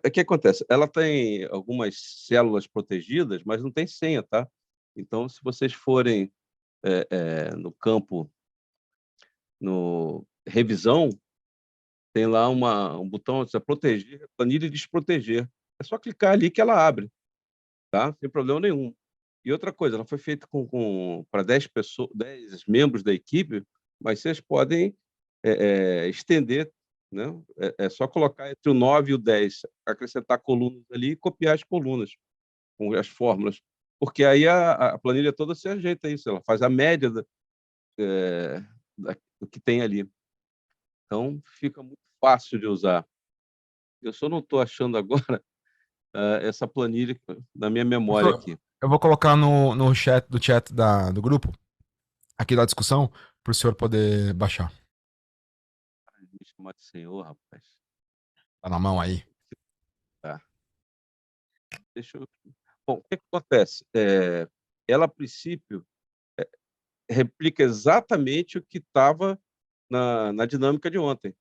S2: O que acontece? Ela tem algumas células protegidas, mas não tem senha, tá? Então, se vocês forem no campo, no revisão, tem lá um botão, você proteger, planilha e desproteger. É só clicar ali que ela abre, tá? Sem problema nenhum. E outra coisa, ela foi feita para 10 pessoas, 10 membros da equipe, mas vocês podem estender, né? É só colocar entre o 9 e o 10, acrescentar colunas ali e copiar as colunas com as fórmulas, porque aí a planilha toda se ajeita isso, ela faz a média do que tem ali. Então, fica muito fácil de usar. Eu só não estou achando agora essa planilha na minha memória aqui.
S1: Eu vou colocar no chat do grupo, aqui da discussão, para o senhor poder baixar.
S2: Me chamar de senhor, rapaz.
S1: Tá na mão aí.
S2: Tá. Deixa eu... Bom, o que acontece? Ela, a princípio, replica exatamente o que estava na dinâmica de ontem,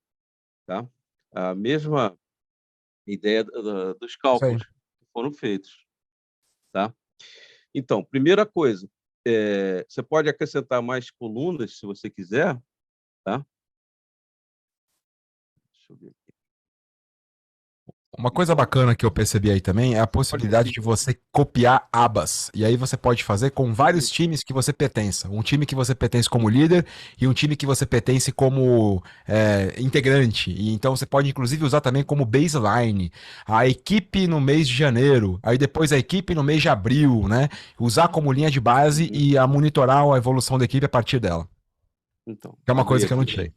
S2: tá? A mesma ideia dos cálculos que foram feitos, tá? Então, primeira coisa, você pode acrescentar mais colunas, se você quiser, tá? Deixa eu ver aqui.
S1: Uma coisa bacana que eu percebi aí também é a possibilidade de você copiar abas. E aí você pode fazer com vários times que você pertença. Um time que você pertence como líder e um time que você pertence como integrante. E então você pode inclusive usar também como baseline. A equipe no mês de janeiro, aí depois a equipe no mês de abril, né? Usar como linha de base e monitorar a evolução da equipe a partir dela.
S2: Então,
S1: que é uma coisa que eu não tinha.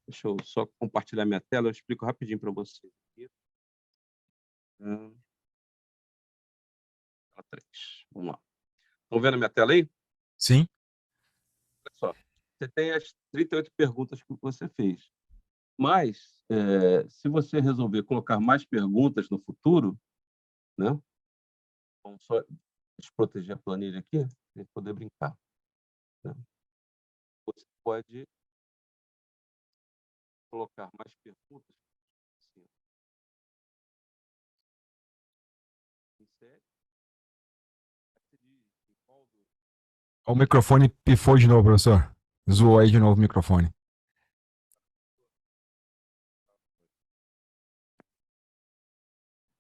S2: Deixa eu só compartilhar minha tela, eu explico rapidinho para você. Vamos lá. Estão vendo a minha tela aí?
S1: Sim.
S2: Olha só, você tem as 38 perguntas que você fez. Mas, se você resolver colocar mais perguntas no futuro, né? Vamos só desproteger a planilha aqui, para poder brincar. Né? Você pode colocar mais perguntas.
S1: O microfone pifou de novo, professor. Zoou aí de novo o microfone.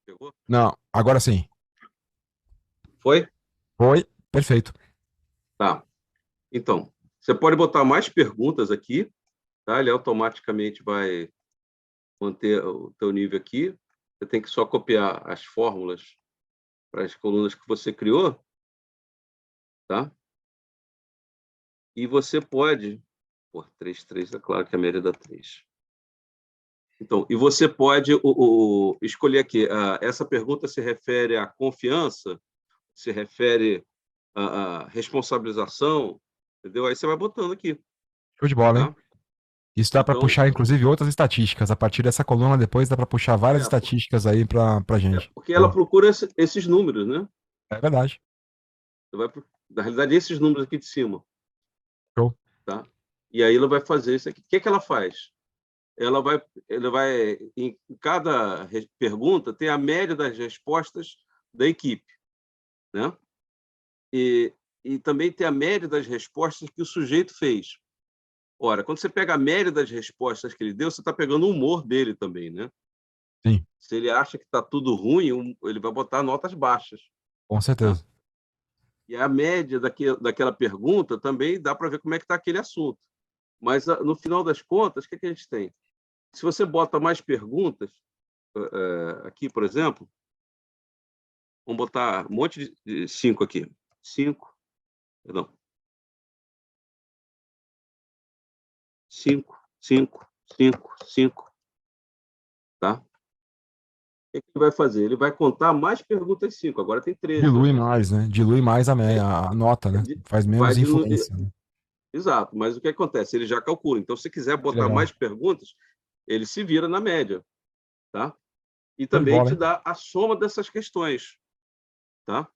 S2: Pegou?
S1: Não, agora sim.
S2: Foi?
S1: Foi, perfeito.
S2: Tá. Então, você pode botar mais perguntas aqui, tá? Ele automaticamente vai manter o teu nível aqui. Você tem que só copiar as fórmulas para as colunas que você criou, tá? E você pode... Por 3, 3, é claro que a média dá 3. Então, e você pode escolher aqui. Essa pergunta se refere à confiança, se refere à responsabilização, entendeu? Aí você vai botando aqui.
S1: Show de bola,
S2: tá?
S1: hein? Isso dá para
S2: Então,
S1: puxar, inclusive, outras estatísticas. A partir dessa coluna, depois dá para puxar várias
S2: é,
S1: estatísticas aí para gente.
S2: porque ela procura esses números, né?
S1: É verdade.
S2: Na realidade, esses números aqui de cima.
S1: Show.
S2: Tá? E aí ela vai fazer isso aqui. O que, que ela faz? Ela vai em cada pergunta, tem a média das respostas da equipe, né? E também tem a média das respostas que o sujeito fez. Ora, quando você pega a média das respostas que ele deu, você está pegando o humor dele também, né?
S1: Sim.
S2: Se ele acha que está tudo ruim, ele vai botar notas baixas.
S1: Com certeza.
S2: Né? E a média daquela pergunta também dá para ver como é que está aquele assunto. Mas, no final das contas, o que a gente tem? Se você bota mais perguntas, aqui, por exemplo, vamos botar um monte de 5 aqui. 5, perdão. 5, 5, 5, 5. Tá? O que ele vai fazer? Ele vai contar mais perguntas 5. Agora tem 13.
S1: Dilui mais, né? Dilui mais a nota, né? Faz menos influência. Né?
S2: Exato, mas o que acontece? Ele já calcula. Então, se quiser botar mais perguntas, ele se vira na média. Tá? E também te dá a soma dessas questões. Tá?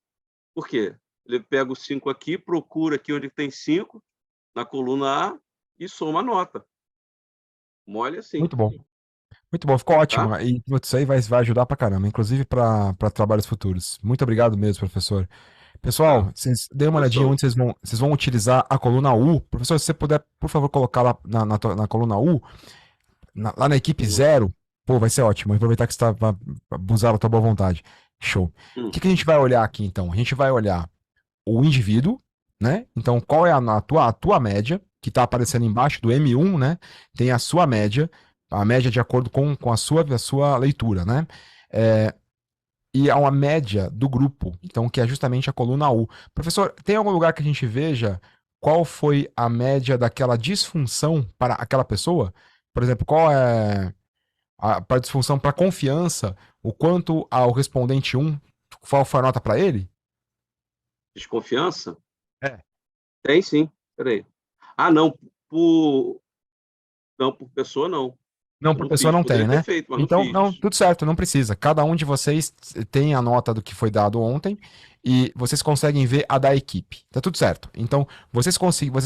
S2: Por quê? Ele pega os 5 aqui, procura aqui onde tem 5, na coluna A, e soma a nota. Mole assim.
S1: Muito bom. Muito bom, ficou ótimo. Tá? E isso aí vai ajudar pra caramba, inclusive para trabalhos futuros. Muito obrigado mesmo, professor. Pessoal, vocês dêem uma olhadinha onde vocês vão utilizar a coluna U. Professor, se você puder, por favor, colocar lá na coluna U, lá na equipe 0, pô, vai ser ótimo. Aproveitar que você está abusando da tua boa vontade. Show. O que a gente vai olhar aqui, então? A gente vai olhar o indivíduo, né? Então, qual é a tua média, que está aparecendo embaixo do M1, né? Tem a sua média, a média de acordo com a sua leitura, né? E há uma média do grupo, então, que é justamente a coluna U. Professor, tem algum lugar que a gente veja qual foi a média daquela disfunção para aquela pessoa? Por exemplo, qual é para disfunção para confiança, o quanto ao respondente 1, qual foi a nota para ele?
S2: Desconfiança?
S1: É.
S2: Tem sim. Peraí. Ah, não. Por pessoa, não.
S1: Não, por pessoa não tem, né?
S2: Feito,
S1: então, não, tudo certo, não precisa. Cada um de vocês tem a nota do que foi dado ontem e vocês conseguem ver a da equipe. Tá tudo certo. Então, vocês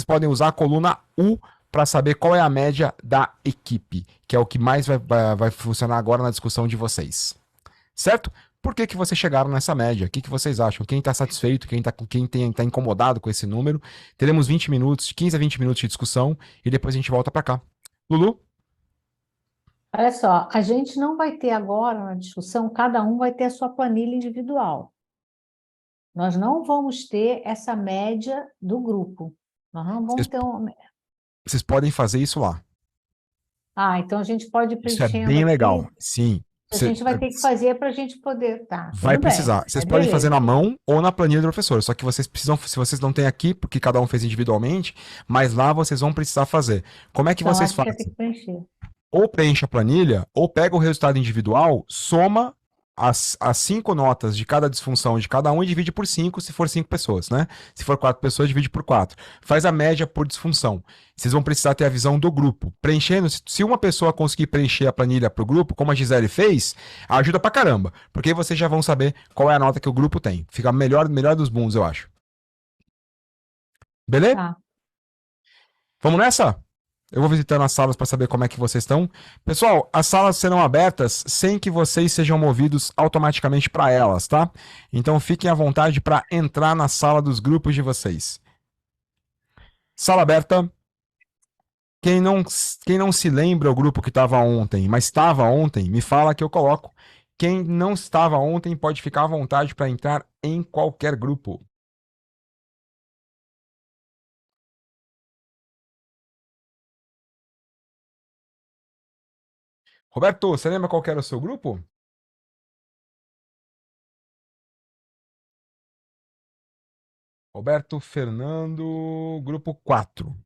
S1: podem usar a coluna U para saber qual é a média da equipe, que é o que mais vai funcionar agora na discussão de vocês. Certo? Por que vocês chegaram nessa média? O que vocês acham? Quem está satisfeito? Quem tá incomodado com esse número? Teremos 20 minutos, 15 a 20 minutos de discussão e depois a gente volta para cá. Lulu?
S5: Olha só, a gente não vai ter agora na discussão, cada um vai ter a sua planilha individual. Nós não vamos ter essa média do grupo. Nós não vamos ter uma...
S1: Vocês podem fazer isso lá.
S5: Ah, então a gente pode ir preenchendo
S1: isso é bem
S5: aqui.
S1: legal, sim.
S5: A gente vai ter que fazer para a gente poder... Tá,
S1: vai precisar.
S5: Bem,
S1: vocês podem fazer na mão ou na planilha do professor. Só que vocês precisam, se vocês não têm aqui, porque cada um fez individualmente, mas lá vocês vão precisar fazer. Como é que
S5: então,
S1: vocês fazem?
S5: Tem que preencher.
S1: Ou preenche a planilha, ou pega o resultado individual, soma as 5 notas de cada disfunção de cada um e divide por 5, se for 5 pessoas, né? Se for 4 pessoas, divide por 4. Faz a média por disfunção. Vocês vão precisar ter a visão do grupo. Preenchendo, se uma pessoa conseguir preencher a planilha para o grupo, como a Gisele fez, ajuda pra caramba. Porque aí vocês já vão saber qual é a nota que o grupo tem. Fica melhor dos mundos, eu acho. Beleza?
S5: Tá.
S1: Vamos nessa? Eu vou visitando as salas para saber como é que vocês estão. Pessoal, as salas serão abertas sem que vocês sejam movidos automaticamente para elas, tá? Então fiquem à vontade para entrar na sala dos grupos de vocês. Sala aberta. Quem não se lembra o grupo que estava ontem, mas estava ontem, me fala que eu coloco. Quem não estava ontem pode ficar à vontade para entrar em qualquer grupo. Roberto, você lembra qual que era o seu grupo? Roberto Fernando, grupo 4.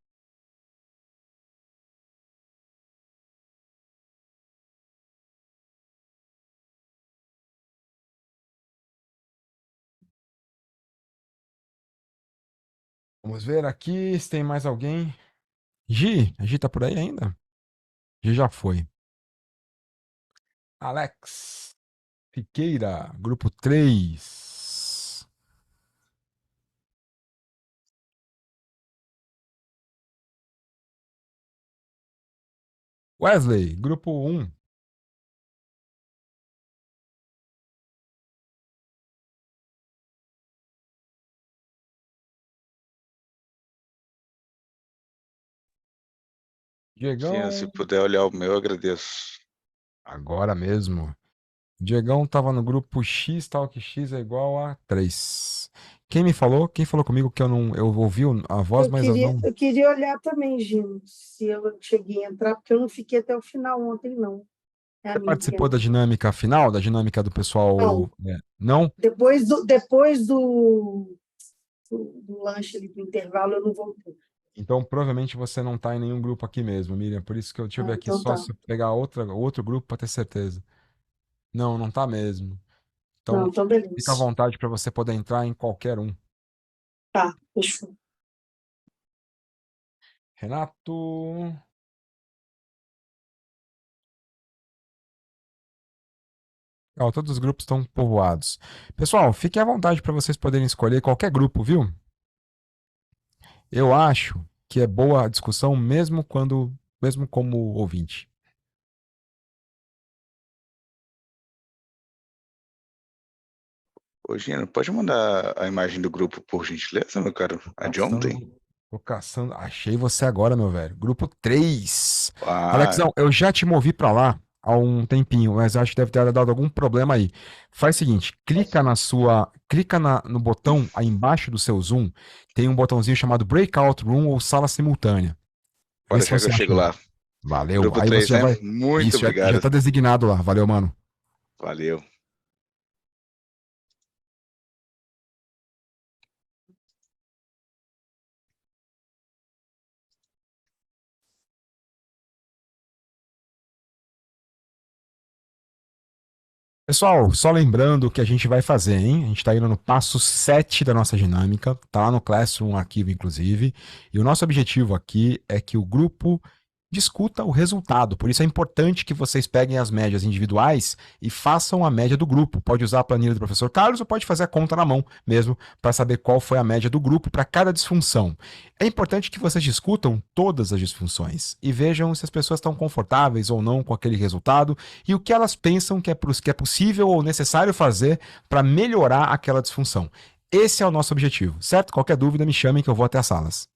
S1: Vamos ver aqui se tem mais alguém. Gi, a Gi tá por aí ainda? G já foi. Alex Fiqueira, grupo 3. Wesley, grupo 1.
S3: Gina,
S1: Diegão,
S3: se puder olhar o meu, eu agradeço.
S1: agora mesmo. Diegão tava no grupo X, tal que X é igual a 3. Quem me falou? Quem falou comigo que eu não. Eu ouvi a voz, mas eu não.
S11: Eu queria olhar também, Gino, se eu cheguei a entrar, porque eu não fiquei até o final ontem, não. É a
S1: Você
S11: minha que
S1: participou da
S11: entrou.
S1: dinâmica final, da dinâmica do pessoal?
S11: Não,
S1: Não?
S11: depois do lanche ali, do intervalo, eu não voltei.
S1: Então provavelmente você não tá em nenhum grupo aqui mesmo, Miriam. Por isso que eu deixa eu ver
S11: Ah,
S1: aqui
S11: então
S1: só
S11: tá.
S1: se eu pegar outro grupo para ter certeza. Não, não tá mesmo.
S11: Não,
S1: Então
S11: então
S1: fica à
S11: beleza.
S1: vontade para você poder entrar em qualquer um.
S11: Tá, fechou.
S1: Renato. Ó, todos os grupos estão povoados. Pessoal, fique à vontade para vocês poderem escolher qualquer grupo, viu? Eu acho que é boa a discussão mesmo como ouvinte.
S3: Ô, Gina, pode mandar a imagem do grupo, por gentileza, meu caro? A de ontem?
S1: Tô caçando. Achei você agora, meu velho. Grupo 3.
S3: Ah,
S1: Alexão, eu já te movi pra lá há um tempinho, mas acho que deve ter dado algum problema aí. Faz o seguinte, no botão aí embaixo do seu Zoom, tem um botãozinho chamado Breakout Room ou Sala Simultânea. Vê
S3: pode
S1: se
S3: deixar que
S1: você
S3: eu
S1: acha
S3: chego
S1: aí.
S3: lá.
S1: Valeu.
S3: Grupo
S1: Aí você
S3: 3,
S1: já
S3: né?
S1: vai.
S3: Muito
S1: Isso, já
S3: obrigado.
S1: tá designado lá. Valeu, mano.
S3: Valeu.
S1: Pessoal, só lembrando o que a gente vai fazer, hein? A gente está indo no passo 7 da nossa dinâmica, tá lá no Classroom, um arquivo, inclusive. E o nosso objetivo aqui é que o grupo discuta o resultado. Por isso é importante que vocês peguem as médias individuais e façam a média do grupo. Pode usar a planilha do professor Carlos ou pode fazer a conta na mão mesmo para saber qual foi a média do grupo para cada disfunção. É importante que vocês discutam todas as disfunções e vejam se as pessoas estão confortáveis ou não com aquele resultado e o que elas pensam que é possível ou necessário fazer para melhorar aquela disfunção. Esse é o nosso objetivo, certo? Qualquer dúvida, me chamem que eu vou até as salas.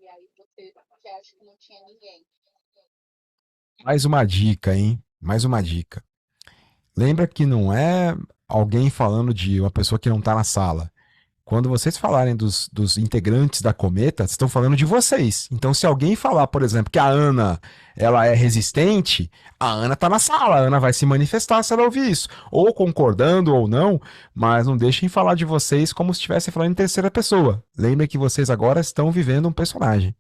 S4: E aí você já acha que não tinha ninguém.
S1: Mais uma dica, hein? Mais uma dica. Lembra que não é alguém falando de uma pessoa que não tá na sala. Quando vocês falarem dos integrantes da Cometa, vocês estão falando de vocês. Então, se alguém falar, por exemplo, que a Ana ela é resistente, a Ana tá na sala, a Ana vai se manifestar se ela ouvir isso. Ou concordando ou não, mas não deixem falar de vocês como se estivessem falando em terceira pessoa. Lembrem que vocês agora estão vivendo um personagem.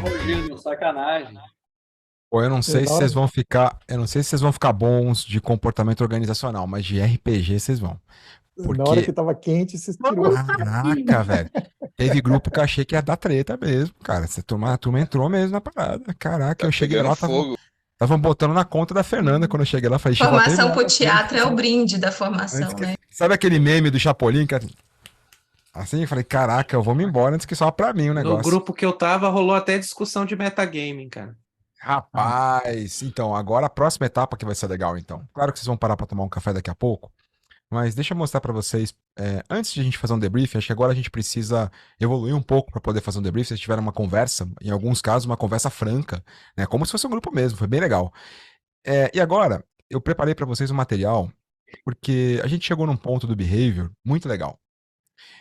S12: Rogério, sacanagem.
S1: Pô, eu não sei se vocês vão ficar, eu não sei se vocês vão ficar bons de comportamento organizacional, mas de RPG vocês vão.
S13: Na hora que tava quente, você tirou.
S1: Caraca, velho. Teve grupo que eu achei que ia dar treta mesmo, cara. A turma entrou mesmo na parada. Caraca, eu cheguei lá, estavam botando na conta da Fernanda quando eu cheguei lá. Falei,
S14: Formação pro teatro é o brinde da formação, né?
S1: Sabe aquele meme do Chapolin? Que assim, eu falei, caraca, eu vou me embora antes que só pra mim o negócio.
S15: No grupo que eu tava, rolou até discussão de metagaming, cara.
S1: Rapaz, então, agora a próxima etapa que vai ser legal, então. Claro que vocês vão parar pra tomar um café daqui a pouco, mas deixa eu mostrar pra vocês, antes de a gente fazer um debrief, acho que agora a gente precisa evoluir um pouco pra poder fazer um debrief, se vocês tiverem uma conversa, em alguns casos uma conversa franca, né, como se fosse um grupo mesmo, foi bem legal. E agora, eu preparei pra vocês um material, porque a gente chegou num ponto do behavior muito legal.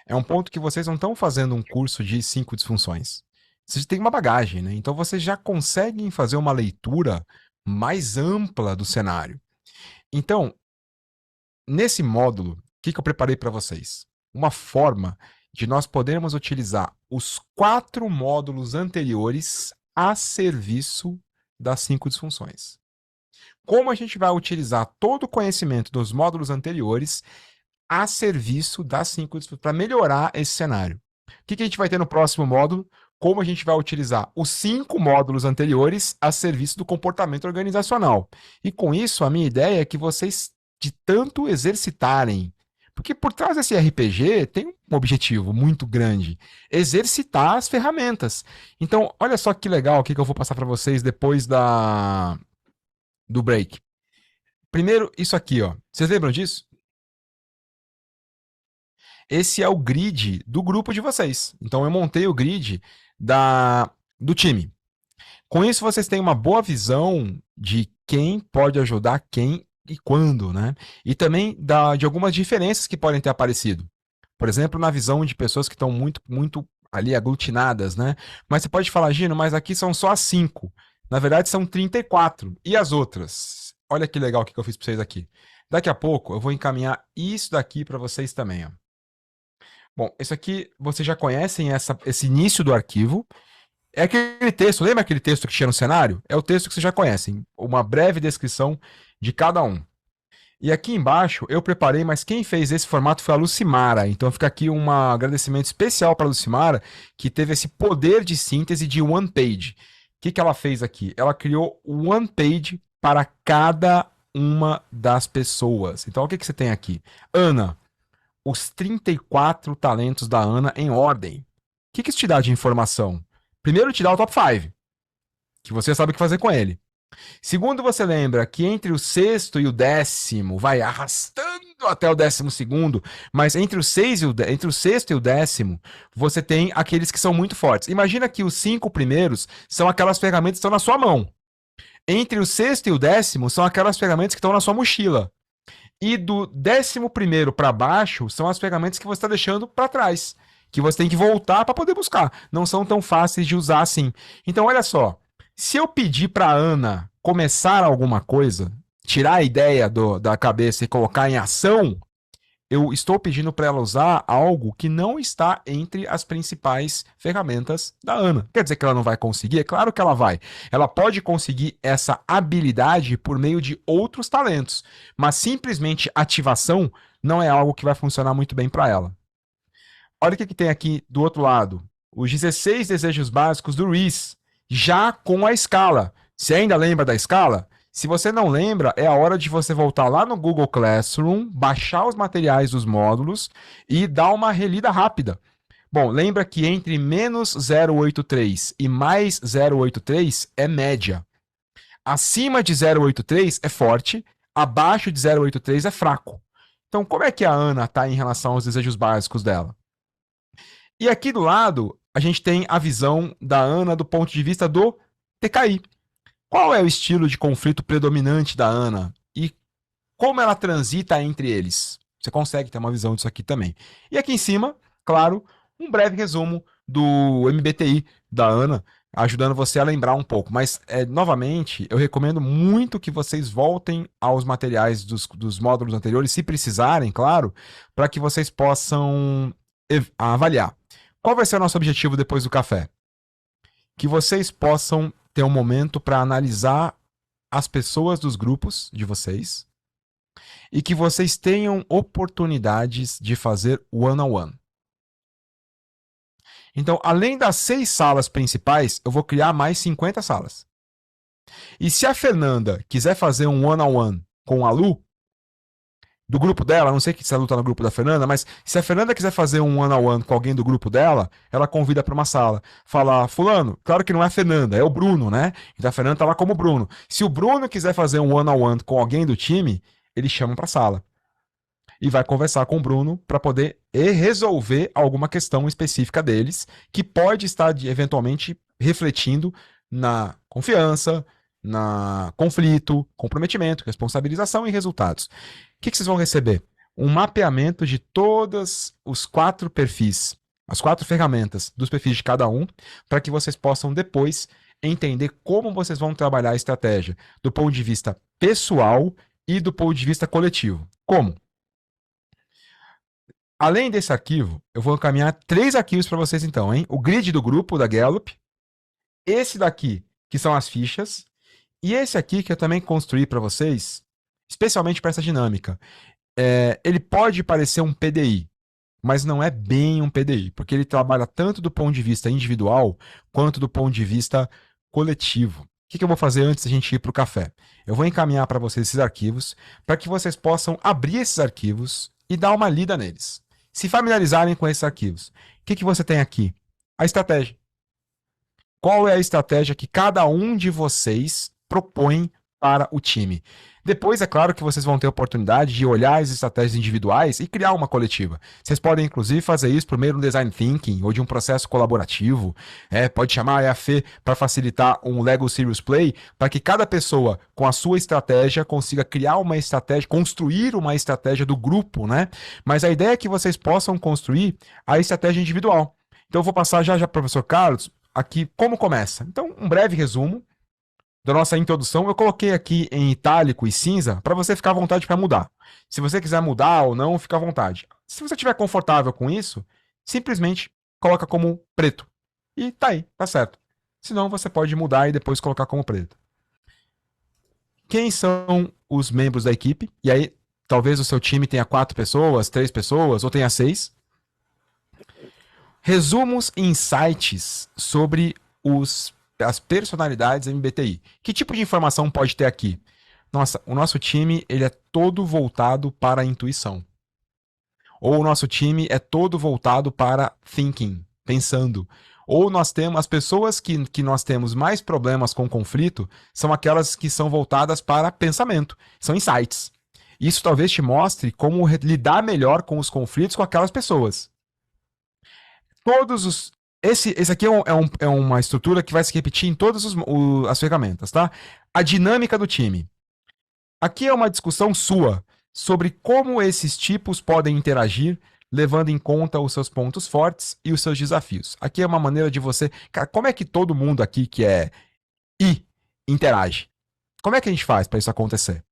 S1: É um ponto que vocês não estão fazendo um curso de 5 disfunções. Vocês têm uma bagagem, né? Então vocês já conseguem fazer uma leitura mais ampla do cenário. Então, nesse módulo, o que eu preparei para vocês? Uma forma de nós podermos utilizar os 4 módulos anteriores a serviço das 5 disfunções. Como a gente vai utilizar todo o conhecimento dos módulos anteriores a serviço das 5 disfunções para melhorar esse cenário. O que a gente vai ter no próximo módulo? Como a gente vai utilizar os 5 módulos anteriores a serviço do comportamento organizacional. E com isso, a minha ideia é que vocês, de tanto exercitarem, porque por trás desse RPG tem um objetivo muito grande, exercitar as ferramentas. Então, olha só que legal o que eu vou passar para vocês depois do break. Primeiro, isso aqui, ó. Vocês lembram disso? Esse é o grid do grupo de vocês. Então, eu montei o grid do time. Com isso, vocês têm uma boa visão de quem pode ajudar quem e quando, né? E também de algumas diferenças que podem ter aparecido. Por exemplo, na visão de pessoas que estão muito, muito ali aglutinadas, né? Mas você pode falar, Gino, mas aqui são só as 5. Na verdade, são 34. E as outras? Olha que legal o que eu fiz para vocês aqui. Daqui a pouco, eu vou encaminhar isso daqui para vocês também, ó. Bom, isso aqui, vocês já conhecem esse início do arquivo. É aquele texto, lembra aquele texto que tinha no cenário? É o texto que vocês já conhecem, uma breve descrição de cada um. E aqui embaixo eu preparei, mas quem fez esse formato foi a Lucimara. Então fica aqui um agradecimento especial para a Lucimara, que teve esse poder de síntese de one page. O que ela fez aqui? Ela criou one page para cada uma das pessoas. Então o que você tem aqui? Ana. Os 34 talentos da Ana em ordem. O que isso te dá de informação? Primeiro, te dá o top 5, que você sabe o que fazer com ele. Segundo, você lembra que entre o 6º e o 10º, vai arrastando até o 12º, mas entre o 6º e o 10º, você tem aqueles que são muito fortes. Imagina que os 5 primeiros são aquelas ferramentas que estão na sua mão. Entre o 6º e o 10º são aquelas ferramentas que estão na sua mochila. E do 11º para baixo são as ferramentas que você está deixando para trás, que você tem que voltar para poder buscar. Não são tão fáceis de usar assim. Então, olha só. Se eu pedir para a Ana começar alguma coisa, tirar a ideia da cabeça e colocar em ação, eu estou pedindo para ela usar algo que não está entre as principais ferramentas da Ana. Quer dizer que ela não vai conseguir? É claro que ela vai. Ela pode conseguir essa habilidade por meio de outros talentos, mas simplesmente ativação não é algo que vai funcionar muito bem para ela. Olha o que tem aqui do outro lado. Os 16 desejos básicos do Reese, já com a escala. Você ainda lembra da escala? Se você não lembra, é a hora de você voltar lá no Google Classroom, baixar os materiais dos módulos e dar uma relida rápida. Bom, lembra que entre menos 0,83 e mais 0,83 é média. Acima de 0,83 é forte, abaixo de 0,83 é fraco. Então, como é que a Ana está em relação aos desejos básicos dela? E aqui do lado, a gente tem a visão da Ana do ponto de vista do TKI. Qual é o estilo de conflito predominante da Ana? E como ela transita entre eles? Você consegue ter uma visão disso aqui também. E aqui em cima, claro, um breve resumo do MBTI da Ana, ajudando você a lembrar um pouco. Mas, novamente, eu recomendo muito que vocês voltem aos materiais dos módulos anteriores, se precisarem, claro, para que vocês possam avaliar. Qual vai ser o nosso objetivo depois do café? Que vocês possam ter um momento para analisar as pessoas dos grupos de vocês e que vocês tenham oportunidades de fazer one-on-one. Então, além das 6 salas principais, eu vou criar mais 50 salas. E se a Fernanda quiser fazer um one-on-one com a Lu, do grupo dela, não sei se a Lu tá no grupo da Fernanda, mas se a Fernanda quiser fazer um one-on-one com alguém do grupo dela, ela convida para uma sala. Fala, fulano, claro que não é a Fernanda, é o Bruno, né? Então a Fernanda tá lá como Bruno. Se o Bruno quiser fazer um one-on-one com alguém do time, ele chama para sala. E vai conversar com o Bruno para poder resolver alguma questão específica deles, que pode estar eventualmente refletindo na confiança, na conflito, comprometimento, responsabilização e resultados. O que vocês vão receber? Um mapeamento de todos os 4 perfis, as 4 ferramentas dos perfis de cada um, para que vocês possam depois entender como vocês vão trabalhar a estratégia do ponto de vista pessoal e do ponto de vista coletivo. Como? Além desse arquivo, eu vou encaminhar 3 arquivos para vocês então, hein? O grid do grupo da Gallup, esse daqui, que são as fichas, e esse aqui que eu também construí para vocês, especialmente para essa dinâmica. Ele pode parecer um PDI, mas não é bem um PDI, porque ele trabalha tanto do ponto de vista individual, quanto do ponto de vista coletivo. O que eu vou fazer antes da gente ir para o café? Eu vou encaminhar para vocês esses arquivos, para que vocês possam abrir esses arquivos e dar uma lida neles. Se familiarizarem com esses arquivos. O que você tem aqui? A estratégia. Qual é a estratégia que cada um de vocês propõe para o time? Depois, é claro que vocês vão ter a oportunidade de olhar as estratégias individuais e criar uma coletiva. Vocês podem, inclusive, fazer isso por meio de um design thinking ou de um processo colaborativo. Pode chamar a EAFE para facilitar um Lego Serious Play, para que cada pessoa, com a sua estratégia, consiga criar uma estratégia, construir uma estratégia do grupo, né? Mas a ideia é que vocês possam construir a estratégia individual. Então, eu vou passar já para o professor Carlos aqui como começa. Então, um breve resumo da nossa introdução. Eu coloquei aqui em itálico e cinza para você ficar à vontade para mudar. Se você quiser mudar ou não, fica à vontade. Se você estiver confortável com isso, simplesmente coloca como preto. E tá aí, tá certo. Senão você pode mudar e depois colocar como preto. Quem são os membros da equipe? E aí, talvez o seu time tenha 4 pessoas, 3 pessoas, ou tenha 6. Resumos e insights sobre as personalidades MBTI. Que tipo de informação pode ter aqui? Nossa, o nosso time ele é todo voltado para a intuição. Ou o nosso time é todo voltado para thinking, pensando. Ou nós temos as pessoas que nós temos mais problemas com conflito são aquelas que são voltadas para pensamento, são insights. Isso talvez te mostre como lidar melhor com os conflitos com aquelas pessoas. Esse aqui é uma estrutura que vai se repetir em todas as ferramentas, tá? A dinâmica do time. Aqui é uma discussão sua sobre como esses tipos podem interagir, levando em conta os seus pontos fortes e os seus desafios. Aqui é uma maneira de você... Cara, como é que todo mundo aqui que é I interage? Como é que a gente faz para isso acontecer?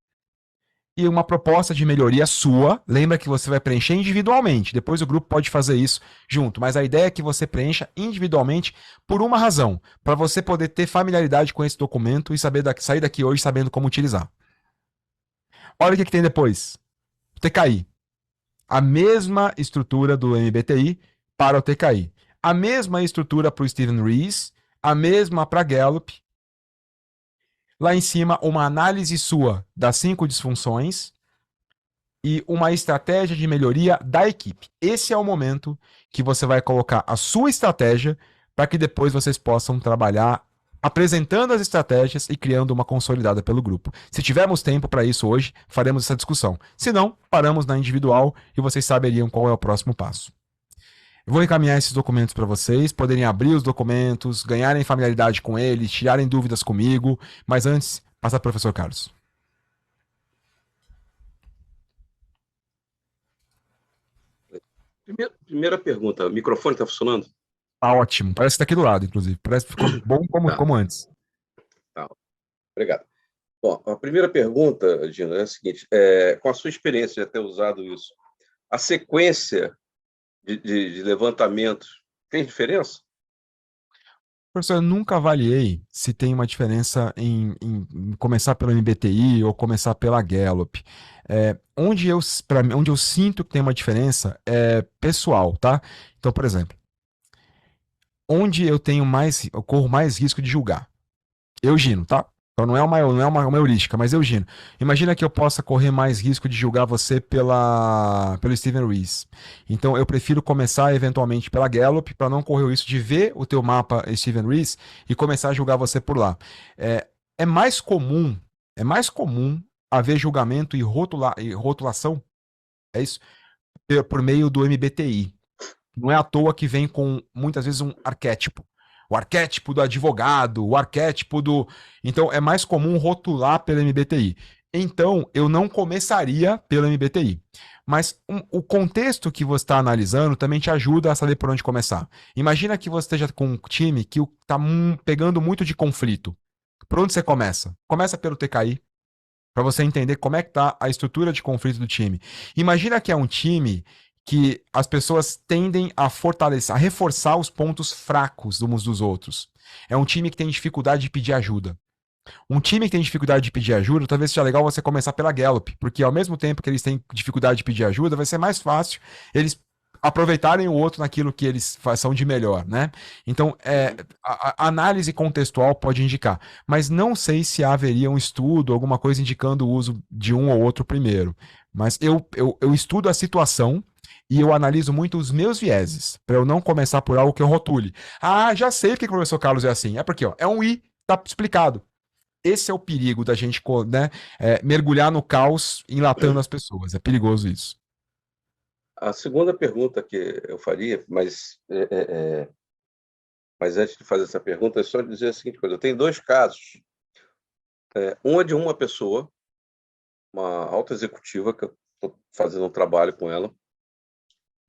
S1: E uma proposta de melhoria sua, lembra que você vai preencher individualmente, depois o grupo pode fazer isso junto, mas a ideia é que você preencha individualmente por uma razão, para você poder ter familiaridade com esse documento e sair daqui hoje sabendo como utilizar. Olha o que tem depois. O TKI. A mesma estrutura do MBTI para o TKI. A mesma estrutura para o Steven Rees, a mesma para Gallup. Lá em cima, uma análise sua das 5 disfunções e uma estratégia de melhoria da equipe. Esse é o momento que você vai colocar a sua estratégia para que depois vocês possam trabalhar apresentando as estratégias e criando uma consolidada pelo grupo. Se tivermos tempo para isso hoje, faremos essa discussão. Se não, paramos na individual e vocês saberiam qual é o próximo passo. Eu vou encaminhar esses documentos para vocês, poderem abrir os documentos, ganharem familiaridade com eles, tirarem dúvidas comigo, mas antes, passar para o professor Carlos.
S2: Primeira pergunta, o microfone está funcionando?
S1: Tá ótimo, parece que está aqui do lado, inclusive. Parece que ficou bom como antes.
S2: Tá. Obrigado. Bom, a primeira pergunta, Gino, é a seguinte, com a sua experiência de ter usado isso, a sequência de levantamentos fez diferença?
S1: Professor, eu nunca avaliei se tem uma diferença em começar pelo MBTI ou começar pela Gallup. Onde eu sinto que tem uma diferença é pessoal, tá? Então, por exemplo, onde eu corro mais risco de julgar? Eu, Gino, tá? Então não é uma heurística, mas eu, Gino. Imagina que eu possa correr mais risco de julgar você pelo Steven Rees. Então eu prefiro começar eventualmente pela Gallup para não correr o risco de ver o teu mapa Steven Rees e começar a julgar você por lá. É mais comum haver julgamento e rotulação, é isso? Por meio do MBTI. Não é à toa que vem com, muitas vezes, um arquétipo. O arquétipo do advogado, o arquétipo do... Então, é mais comum rotular pelo MBTI. Então, eu não começaria pelo MBTI. Mas o contexto que você está analisando também te ajuda a saber por onde começar. Imagina que você esteja com um time que está pegando muito de conflito. Por onde você começa? Começa pelo TKI, para você entender como é que está a estrutura de conflito do time. Imagina que é um time que as pessoas tendem a fortalecer, a reforçar os pontos fracos uns dos outros. É um time que tem dificuldade de pedir ajuda. Um time que tem dificuldade de pedir ajuda, talvez seja legal você começar pela Gallup, porque ao mesmo tempo que eles têm dificuldade de pedir ajuda, vai ser mais fácil eles aproveitarem o outro naquilo que eles são de melhor, né? Então, a análise contextual pode indicar, mas não sei se haveria um estudo, alguma coisa indicando o uso de um ou outro primeiro. Mas eu estudo a situação e eu analiso muito os meus vieses, para eu não começar por algo que eu rotule. Ah, já sei porque o professor Carlos é assim. É porque é um I, tá explicado. Esse é o perigo da gente, né, mergulhar no caos enlatando as pessoas. É perigoso isso.
S2: A segunda pergunta que eu faria, mas antes de fazer essa pergunta, é só dizer a seguinte coisa. Eu tenho 2 casos. Um é de uma pessoa, uma alta executiva, que eu estou fazendo um trabalho com ela.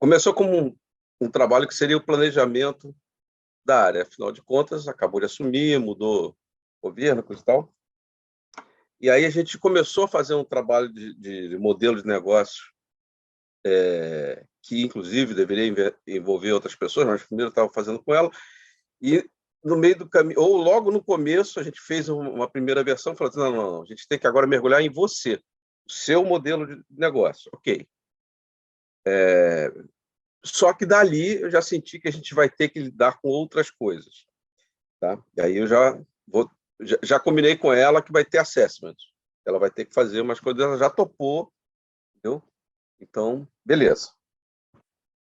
S2: Começou como um trabalho que seria o planejamento da área. Afinal de contas, acabou de assumir, mudou governo, coisa e tal. E aí a gente começou a fazer um trabalho de modelo de negócio que, inclusive, deveria envolver outras pessoas, mas primeiro eu estava fazendo com ela. E no meio do caminho, ou logo no começo, a gente fez uma primeira versão, falando assim, não, a gente tem que agora mergulhar em você, o seu modelo de negócio. Ok. Só que dali eu já senti que a gente vai ter que lidar com outras coisas. Tá? E aí eu já combinei com ela que vai ter assessment. Ela vai ter que fazer umas coisas, ela já topou, entendeu? Então, beleza.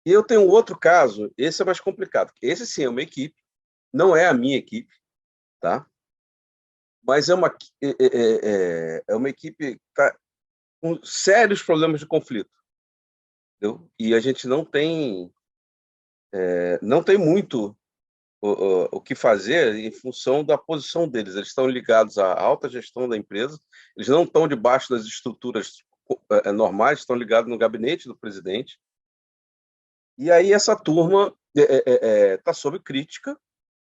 S2: E eu tenho um outro caso, esse é mais complicado. Esse sim é uma equipe, não é a minha equipe, tá? Mas é uma equipe que está com sérios problemas de conflito. Entendeu? E a gente não tem muito o que fazer em função da posição deles. Eles estão ligados à alta gestão da empresa, eles não estão debaixo das estruturas normais, estão ligados no gabinete do presidente. E aí essa turma está sob crítica,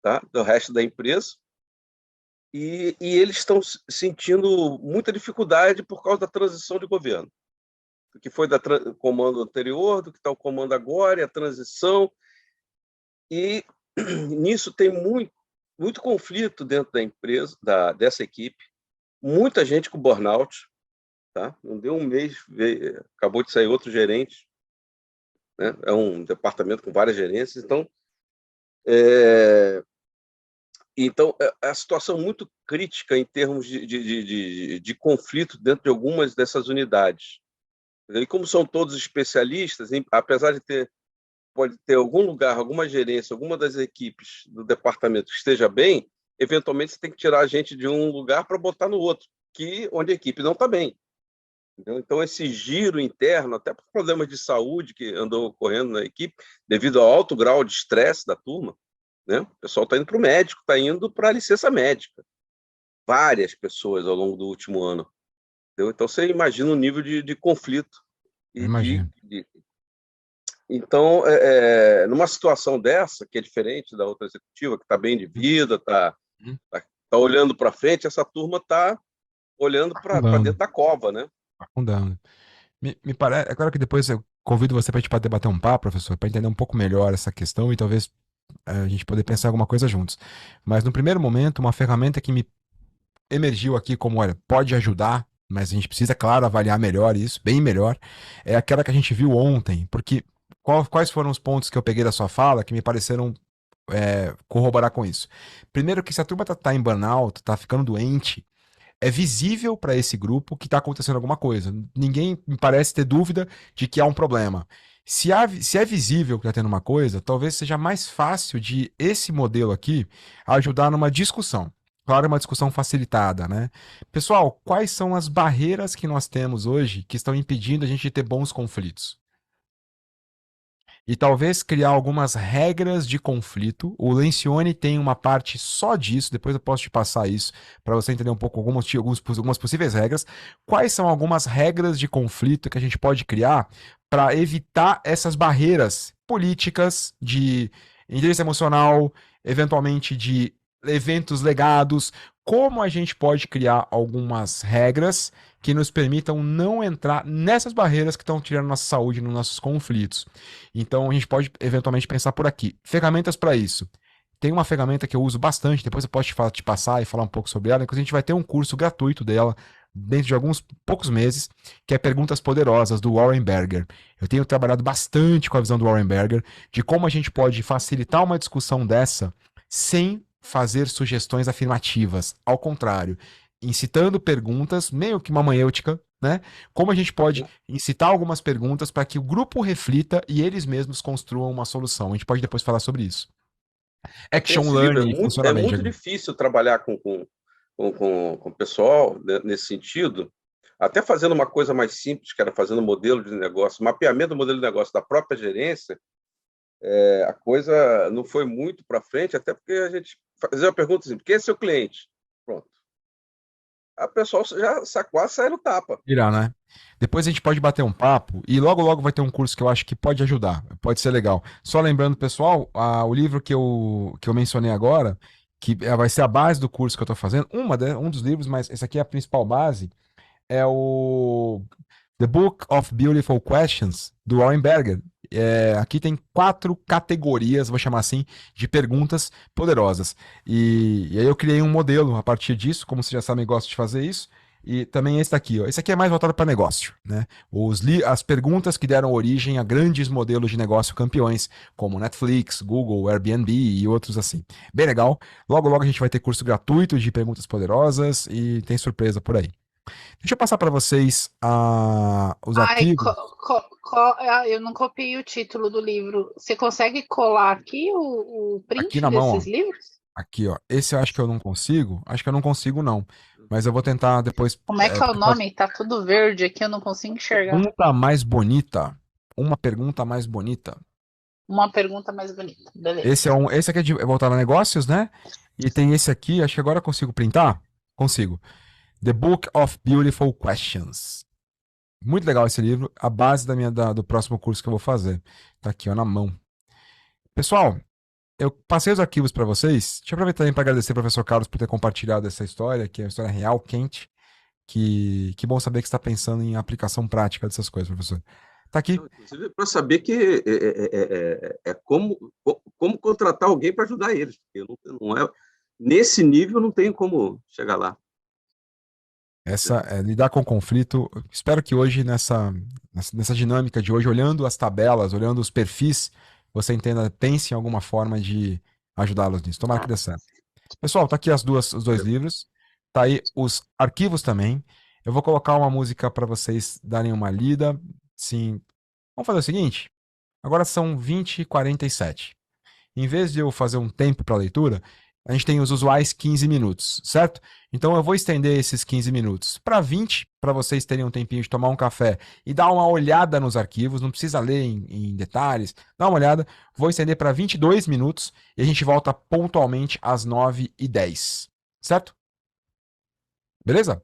S2: tá, do resto da empresa, e eles estão sentindo muita dificuldade por causa da transição de governo. Do que foi do comando anterior, do que está o comando agora, e a transição. E nisso tem muito conflito dentro da empresa, dessa equipe, muita gente com burnout, tá? Não deu um mês, acabou de sair outro gerente, né? É um departamento com várias gerências, então Então, é a situação muito crítica em termos de conflito dentro de algumas dessas unidades. E como são todos especialistas, apesar de pode ter algum lugar, alguma gerência, alguma das equipes do departamento que esteja bem, eventualmente você tem que tirar a gente de um lugar para botar no outro, onde a equipe não está bem. Entendeu? Então, esse giro interno, até por problemas de saúde que andou ocorrendo na equipe, devido ao alto grau de estresse da turma, né? O pessoal está indo para o médico, está indo para a licença médica. Várias pessoas ao longo do último ano. Entendeu? Então, você imagina o nível de conflito.
S1: Imagino.
S2: Então, numa situação dessa, que é diferente da outra executiva, que está bem de vida, está olhando para frente, essa turma está olhando para dentro da cova, né?
S1: Afundando. Me parece, é claro que depois eu convido você para a gente poder bater um papo, professor, para entender um pouco melhor essa questão e talvez a gente poder pensar em alguma coisa juntos. Mas no primeiro momento, uma ferramenta que me emergiu aqui como, olha, pode ajudar, mas a gente precisa, claro, avaliar melhor isso, bem melhor, é aquela que a gente viu ontem, porque quais foram os pontos que eu peguei da sua fala que me pareceram corroborar com isso? Primeiro que se a turma tá em burnout, tá ficando doente, é visível para esse grupo que está acontecendo alguma coisa. Ninguém me parece ter dúvida de que há um problema. Se é visível que está tendo uma coisa, talvez seja mais fácil de esse modelo aqui ajudar numa discussão. Claro, uma discussão facilitada, né? Pessoal, quais são as barreiras que nós temos hoje que estão impedindo a gente de ter bons conflitos? E talvez criar algumas regras de conflito. O Lencioni tem uma parte só disso, depois eu posso te passar isso para você entender um pouco algumas possíveis regras. Quais são algumas regras de conflito que a gente pode criar para evitar essas barreiras políticas de inteligência emocional, eventualmente de eventos legados? Como a gente pode criar algumas regras que nos permitam não entrar nessas barreiras que estão tirando nossa saúde nos nossos conflitos? Então a gente pode eventualmente pensar por aqui. Ferramentas para isso. Tem uma ferramenta que eu uso bastante, depois eu posso te passar e falar um pouco sobre ela. Inclusive a gente vai ter um curso gratuito dela dentro de alguns poucos meses, que é Perguntas Poderosas, do Warren Berger. Eu tenho trabalhado bastante com a visão do Warren Berger de como a gente pode facilitar uma discussão dessa sem fazer sugestões afirmativas. Ao contrário, incitando perguntas, meio que mamãêutica, né? Como a gente pode incitar algumas perguntas para que o grupo reflita e eles mesmos construam uma solução. A gente pode depois falar sobre isso. Action Learning funciona bem.
S2: É muito difícil trabalhar com o pessoal nesse sentido, até fazendo uma coisa mais simples, que era fazendo modelo de negócio, mapeamento do modelo de negócio da própria gerência. A coisa não foi muito para frente, até porque a gente fazia uma pergunta assim: quem é seu cliente? Pronto. A pessoa já sacou, sai no tapa.
S1: Virar, né? Depois a gente pode bater um papo e logo vai ter um curso que eu acho que pode ajudar, pode ser legal. Só lembrando, pessoal, o livro que eu mencionei agora, que vai ser a base do curso que eu estou fazendo, um dos livros, mas esse aqui é a principal base, é o The Book of Beautiful Questions, do Warren Berger. Aqui tem 4 categorias, vou chamar assim, de perguntas poderosas. E aí eu criei um modelo a partir disso, como vocês já sabem, gosto de fazer isso. E também esse daqui, ó. Esse aqui é mais voltado para negócio, né? As perguntas que deram origem a grandes modelos de negócio campeões, como Netflix, Google, Airbnb e outros assim. Bem legal. Logo a gente vai ter curso gratuito de perguntas poderosas e tem surpresa por aí. Deixa eu passar para vocês os artigos.
S4: Eu não copiei o título do livro. Você consegue colar aqui o print
S1: aqui na mão,
S4: desses livros?
S1: Aqui, ó. Esse eu acho que eu não consigo. Acho que eu não consigo, não. Mas eu vou tentar depois.
S4: Como é que é o nome? Tá tudo verde aqui, eu não consigo enxergar.
S1: Pergunta mais bonita. Uma pergunta mais bonita.
S4: Uma pergunta mais bonita. Beleza.
S1: Esse aqui é voltar a negócios, né? E tem esse aqui, acho que agora eu consigo printar. Consigo. The Book of Beautiful Questions. Muito legal esse livro, a base do próximo curso que eu vou fazer. Tá aqui, ó, na mão. Pessoal, eu passei os arquivos para vocês. Deixa eu aproveitar também para agradecer ao professor Carlos por ter compartilhado essa história, que é uma história real, quente. Que bom saber que você está pensando em aplicação prática dessas coisas, professor. Tá aqui.
S2: Para saber que como contratar alguém para ajudar eles. Nesse nível não tem como chegar lá.
S1: Lidar com conflito. Espero que hoje, nessa dinâmica de hoje, olhando as tabelas, olhando os perfis, você pense em alguma forma de ajudá-los nisso. Tomara que dê certo. Pessoal, tá aqui os dois livros. Tá aí os arquivos também. Eu vou colocar uma música para vocês darem uma lida. Sim. Vamos fazer o seguinte. Agora são 20h47. Em vez de eu fazer um tempo para leitura, a gente tem os usuais 15 minutos, certo? Então eu vou estender esses 15 minutos para 20, para vocês terem um tempinho de tomar um café e dar uma olhada nos arquivos, não precisa ler em detalhes, dá uma olhada. Vou estender para 22 minutos e a gente volta pontualmente às 9h10, certo? Beleza?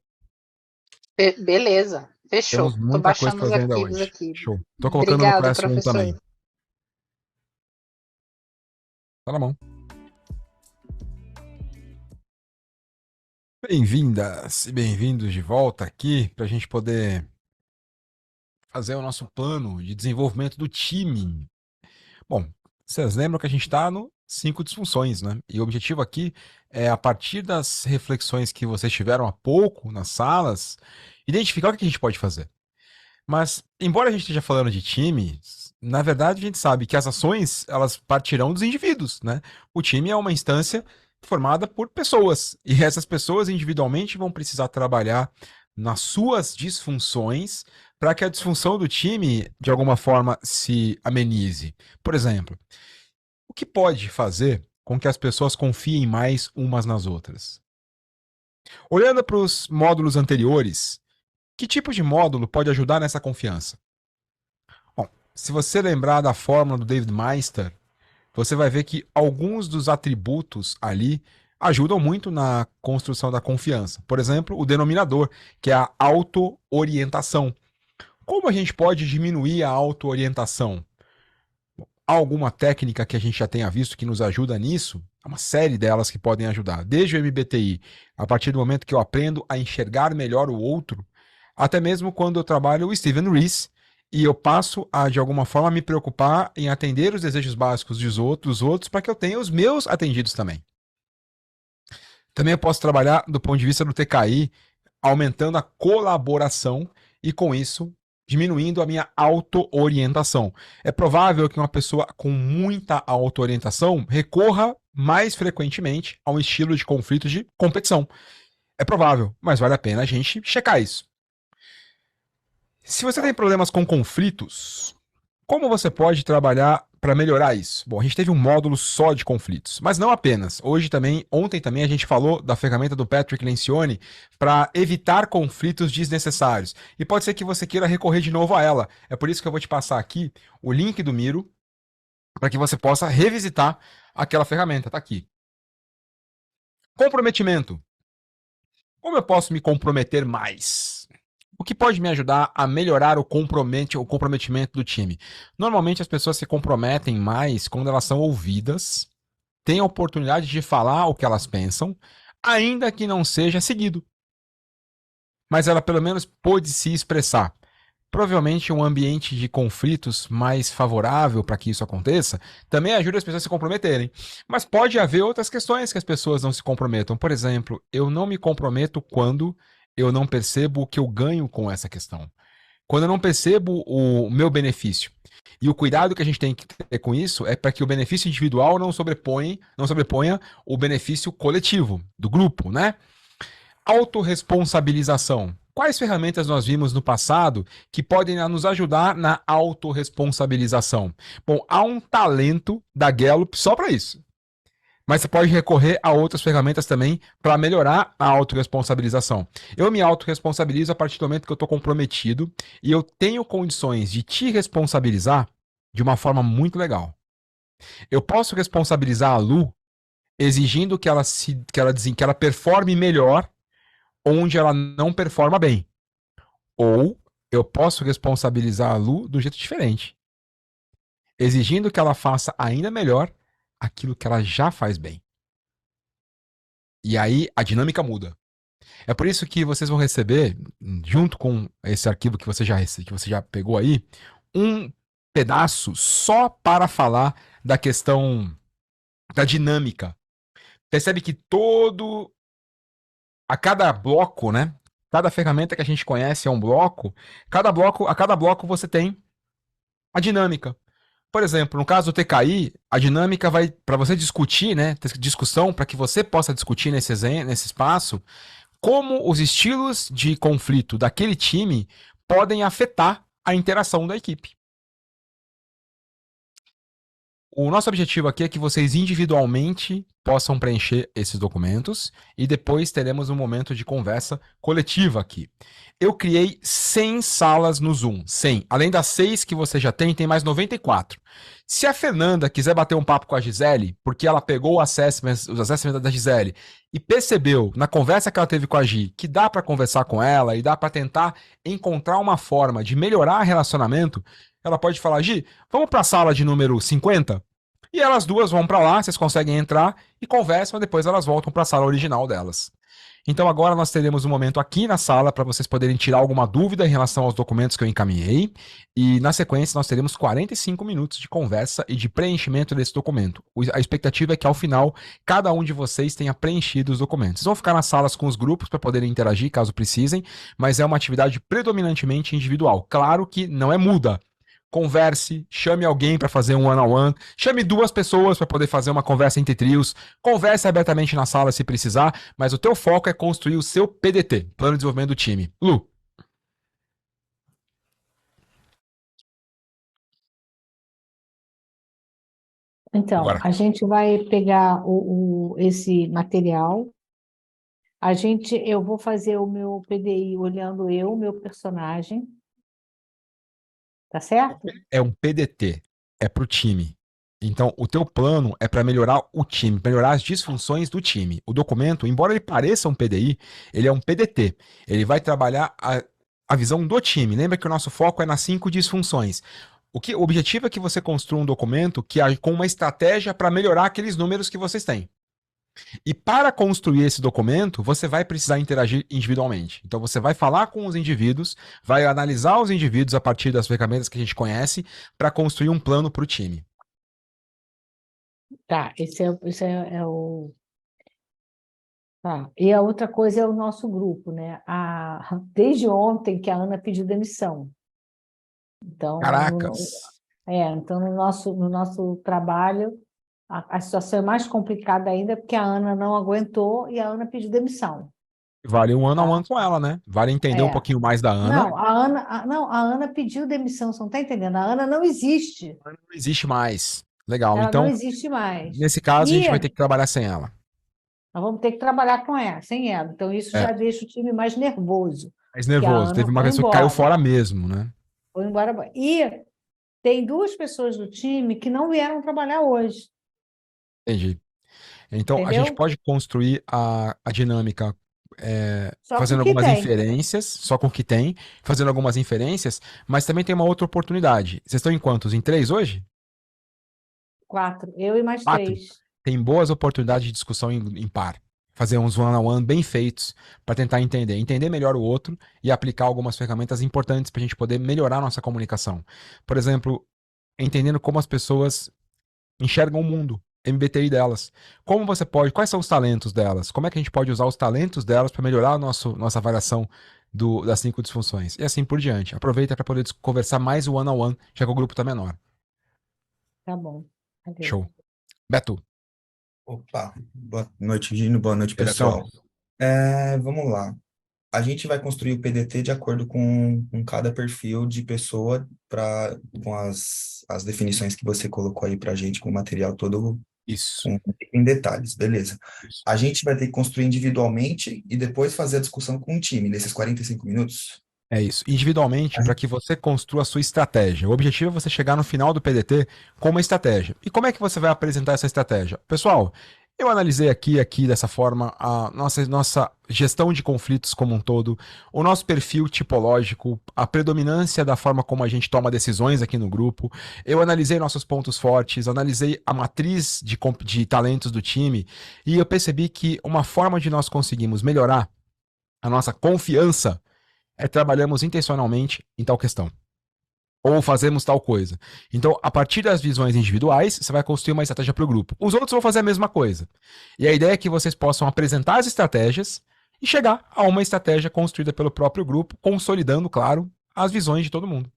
S4: Beleza, fechou.
S1: Temos
S4: Tô
S1: muita coisa
S4: baixando os
S1: pra ver ainda
S4: arquivos
S1: hoje.
S4: aqui.
S1: Show. Tô colocando no
S4: Obrigado,
S1: Classroom
S4: professor.
S1: também. Tá na mão. Bem-vindas e bem-vindos de volta aqui para a gente poder fazer o nosso plano de desenvolvimento do time. Bom, vocês lembram que a gente está no 5 disfunções, né? E o objetivo aqui é, a partir das reflexões que vocês tiveram há pouco nas salas, identificar o que a gente pode fazer. Mas, embora a gente esteja falando de time, na verdade a gente sabe que as ações, elas partirão dos indivíduos, né? O time é uma instância formada por pessoas, e essas pessoas individualmente vão precisar trabalhar nas suas disfunções para que a disfunção do time, de alguma forma, se amenize. Por exemplo, o que pode fazer com que as pessoas confiem mais umas nas outras? Olhando para os módulos anteriores, que tipo de módulo pode ajudar nessa confiança? Bom, se você lembrar da fórmula do David Meister, você vai ver que alguns dos atributos ali ajudam muito na construção da confiança. Por exemplo, o denominador, que é a auto-orientação. Como a gente pode diminuir a auto-orientação? Há alguma técnica que a gente já tenha visto que nos ajuda nisso? Há uma série delas que podem ajudar. Desde o MBTI, a partir do momento que eu aprendo a enxergar melhor o outro, até mesmo quando eu trabalho o Steven Rees, e eu passo a, de alguma forma, me preocupar em atender os desejos básicos dos outros para que eu tenha os meus atendidos também. Também eu posso trabalhar do ponto de vista do TKI, aumentando a colaboração e, com isso, diminuindo a minha auto-orientação. É provável que uma pessoa com muita auto-orientação recorra mais frequentemente a um estilo de conflito de competição. É provável, mas vale a pena a gente checar isso. Se você tem problemas com conflitos, como você pode trabalhar para melhorar isso? Bom, a gente teve um módulo só de conflitos, mas não apenas. Ontem também a gente falou da ferramenta do Patrick Lencioni para evitar conflitos desnecessários. E pode ser que você queira recorrer de novo a ela. É por isso que eu vou te passar aqui o link do Miro para que você possa revisitar aquela ferramenta. Tá aqui. Comprometimento. Como eu posso me comprometer mais? O que pode me ajudar a melhorar o comprometimento do time? Normalmente as pessoas se comprometem mais quando elas são ouvidas, têm a oportunidade de falar o que elas pensam, ainda que não seja seguido. Mas ela pelo menos pôde se expressar. Provavelmente um ambiente de conflitos mais favorável para que isso aconteça também ajuda as pessoas a se comprometerem. Mas pode haver outras questões que as pessoas não se comprometam. Por exemplo, eu não me comprometo quando eu não percebo o que eu ganho com essa questão. Quando eu não percebo o meu benefício. E o cuidado que a gente tem que ter com isso é para que o benefício individual não sobreponha o benefício coletivo, do grupo, né? Autorresponsabilização. Quais ferramentas nós vimos no passado que podem nos ajudar na autorresponsabilização? Bom, há um talento da Gallup só para isso. Mas você pode recorrer a outras ferramentas também para melhorar a autorresponsabilização. Eu me autorresponsabilizo a partir do momento que eu estou comprometido e eu tenho condições de te responsabilizar de uma forma muito legal. Eu posso responsabilizar a Lu exigindo que ela performe melhor onde ela não performa bem. Ou eu posso responsabilizar a Lu do jeito diferente, exigindo que ela faça ainda melhor aquilo que ela já faz bem. E aí a dinâmica muda. É por isso que vocês vão receber, junto com esse arquivo que você já pegou aí, um pedaço só para falar da questão da dinâmica. Percebe que a cada bloco, né? Cada ferramenta que a gente conhece é um bloco. A cada bloco você tem a dinâmica. Por exemplo, no caso do TKI, a dinâmica vai para você discutir, né? Discussão, para que você possa discutir nesse espaço como os estilos de conflito daquele time podem afetar a interação da equipe. O nosso objetivo aqui é que vocês individualmente possam preencher esses documentos e depois teremos um momento de conversa coletiva aqui. Eu criei 100 salas no Zoom, 100. Além das 6 que você já tem mais 94. Se a Fernanda quiser bater um papo com a Gisele, porque ela pegou os assessments da Gisele e percebeu na conversa que ela teve com a Gi que dá para conversar com ela e dá para tentar encontrar uma forma de melhorar o relacionamento, ela pode falar: Gi, vamos para a sala de número 50? E elas duas vão para lá, vocês conseguem entrar e conversam, depois elas voltam para a sala original delas. Então agora nós teremos um momento aqui na sala para vocês poderem tirar alguma dúvida em relação aos documentos que eu encaminhei, e na sequência nós teremos 45 minutos de conversa e de preenchimento desse documento. A expectativa é que ao final cada um de vocês tenha preenchido os documentos. Vocês vão ficar nas salas com os grupos para poderem interagir caso precisem, mas é uma atividade predominantemente individual. Claro que não é muda. Converse, chame alguém para fazer um one-on-one, chame 2 pessoas para poder fazer uma conversa entre trios, converse abertamente na sala se precisar, mas o teu foco é construir o seu PDT, Plano de Desenvolvimento do Time. Lu.
S5: Então,
S1: Agora.
S5: a gente vai pegar esse material, eu vou fazer o meu PDI olhando o meu personagem. Tá certo?
S1: É um PDT, é pro time. Então, o teu plano é para melhorar o time, melhorar as disfunções do time. O documento, embora ele pareça um PDI, ele é um PDT. Ele vai trabalhar a visão do time. Lembra que o nosso foco é nas 5 disfunções. O objetivo é que você construa um documento que age com uma estratégia para melhorar aqueles números que vocês têm. E para construir esse documento, você vai precisar interagir individualmente. Então você vai falar com os indivíduos, vai analisar os indivíduos a partir das ferramentas que a gente conhece para construir um plano para o time.
S5: Tá, esse é o... Tá. E a outra coisa é o nosso grupo, né? Desde ontem que a Ana pediu demissão. Então,
S1: Caracas!
S5: Então no nosso trabalho... A situação é mais complicada ainda porque a Ana não aguentou e a Ana pediu demissão.
S1: Vale um one-on-one com ela, né? Vale entender um pouquinho mais da Ana.
S5: Não, a Ana pediu demissão, você não está entendendo? A Ana não existe.
S1: A Ana não existe mais. Legal,
S5: ela
S1: então...
S5: não existe mais.
S1: Nesse caso, a gente vai ter que trabalhar sem ela.
S5: Nós vamos ter que trabalhar com ela, sem ela. Então isso já deixa o time mais nervoso.
S1: Mais nervoso. Teve uma pessoa que caiu fora mesmo, né?
S5: Foi embora. E tem 2 pessoas do time que não vieram trabalhar hoje.
S1: Entendi. Então,
S5: Entendeu?
S1: a gente pode construir a dinâmica
S5: Só
S1: fazendo
S5: com o que
S1: algumas
S5: tem.
S1: inferências, só com o que tem, fazendo algumas inferências, mas também tem uma outra oportunidade. Vocês estão em quantos? Em 3 hoje?
S5: 4, eu e mais
S1: 4?
S5: 3.
S1: Tem boas oportunidades de discussão em par. Fazer uns one-on-one bem feitos para tentar entender melhor o outro e aplicar algumas ferramentas importantes para a gente poder melhorar a nossa comunicação. Por exemplo, entendendo como as pessoas enxergam o mundo. MBTI delas. Como você pode, quais são os talentos delas? Como é que a gente pode usar os talentos delas para melhorar a nossa avaliação das 5 disfunções? E assim por diante. Aproveita para poder conversar mais o one-on-one, já que o grupo está menor.
S5: Tá bom. Adeus.
S1: Show. Beto.
S12: Opa, boa noite, Gino, boa noite,
S1: Direção.
S12: pessoal. Vamos lá. A gente vai construir o PDT de acordo com cada perfil de pessoa, com as definições que você colocou aí para a gente, com o material todo
S1: Isso.
S12: em detalhes, beleza. A gente vai ter que construir individualmente e depois fazer a discussão com o time, nesses 45 minutos?
S1: É isso. Individualmente, para que você construa a sua estratégia. O objetivo é você chegar no final do PDT com uma estratégia. E como é que você vai apresentar essa estratégia? Pessoal, eu analisei aqui dessa forma a nossa gestão de conflitos como um todo, o nosso perfil tipológico, a predominância da forma como a gente toma decisões aqui no grupo. Eu analisei nossos pontos fortes, analisei a matriz de talentos do time e eu percebi que uma forma de nós conseguirmos melhorar a nossa confiança trabalhamos intencionalmente em tal questão. Ou fazemos tal coisa. Então, a partir das visões individuais, você vai construir uma estratégia para o grupo. Os outros vão fazer a mesma coisa. E a ideia é que vocês possam apresentar as estratégias e chegar a uma estratégia construída pelo próprio grupo, consolidando, claro, as visões de todo mundo.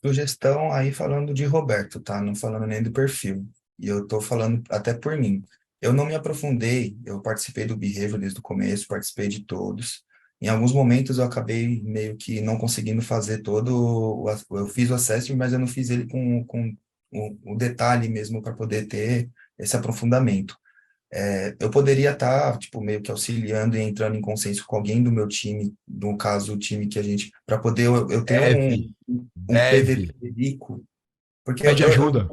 S12: Sugestão aí falando de Roberto, tá? Não falando nem do perfil. E eu tô falando até por mim. Eu não me aprofundei, eu participei do Behavior desde o começo, participei de todos. Em alguns momentos eu acabei meio que não conseguindo fazer eu fiz o assessment, mas eu não fiz ele com o detalhe mesmo para poder ter esse aprofundamento. Eu poderia estar, tipo, meio que auxiliando e entrando em consenso com alguém do meu time, no caso, o time que a gente, para poder eu ter um
S1: Deve.
S12: PVP rico, porque
S1: Pede ajuda.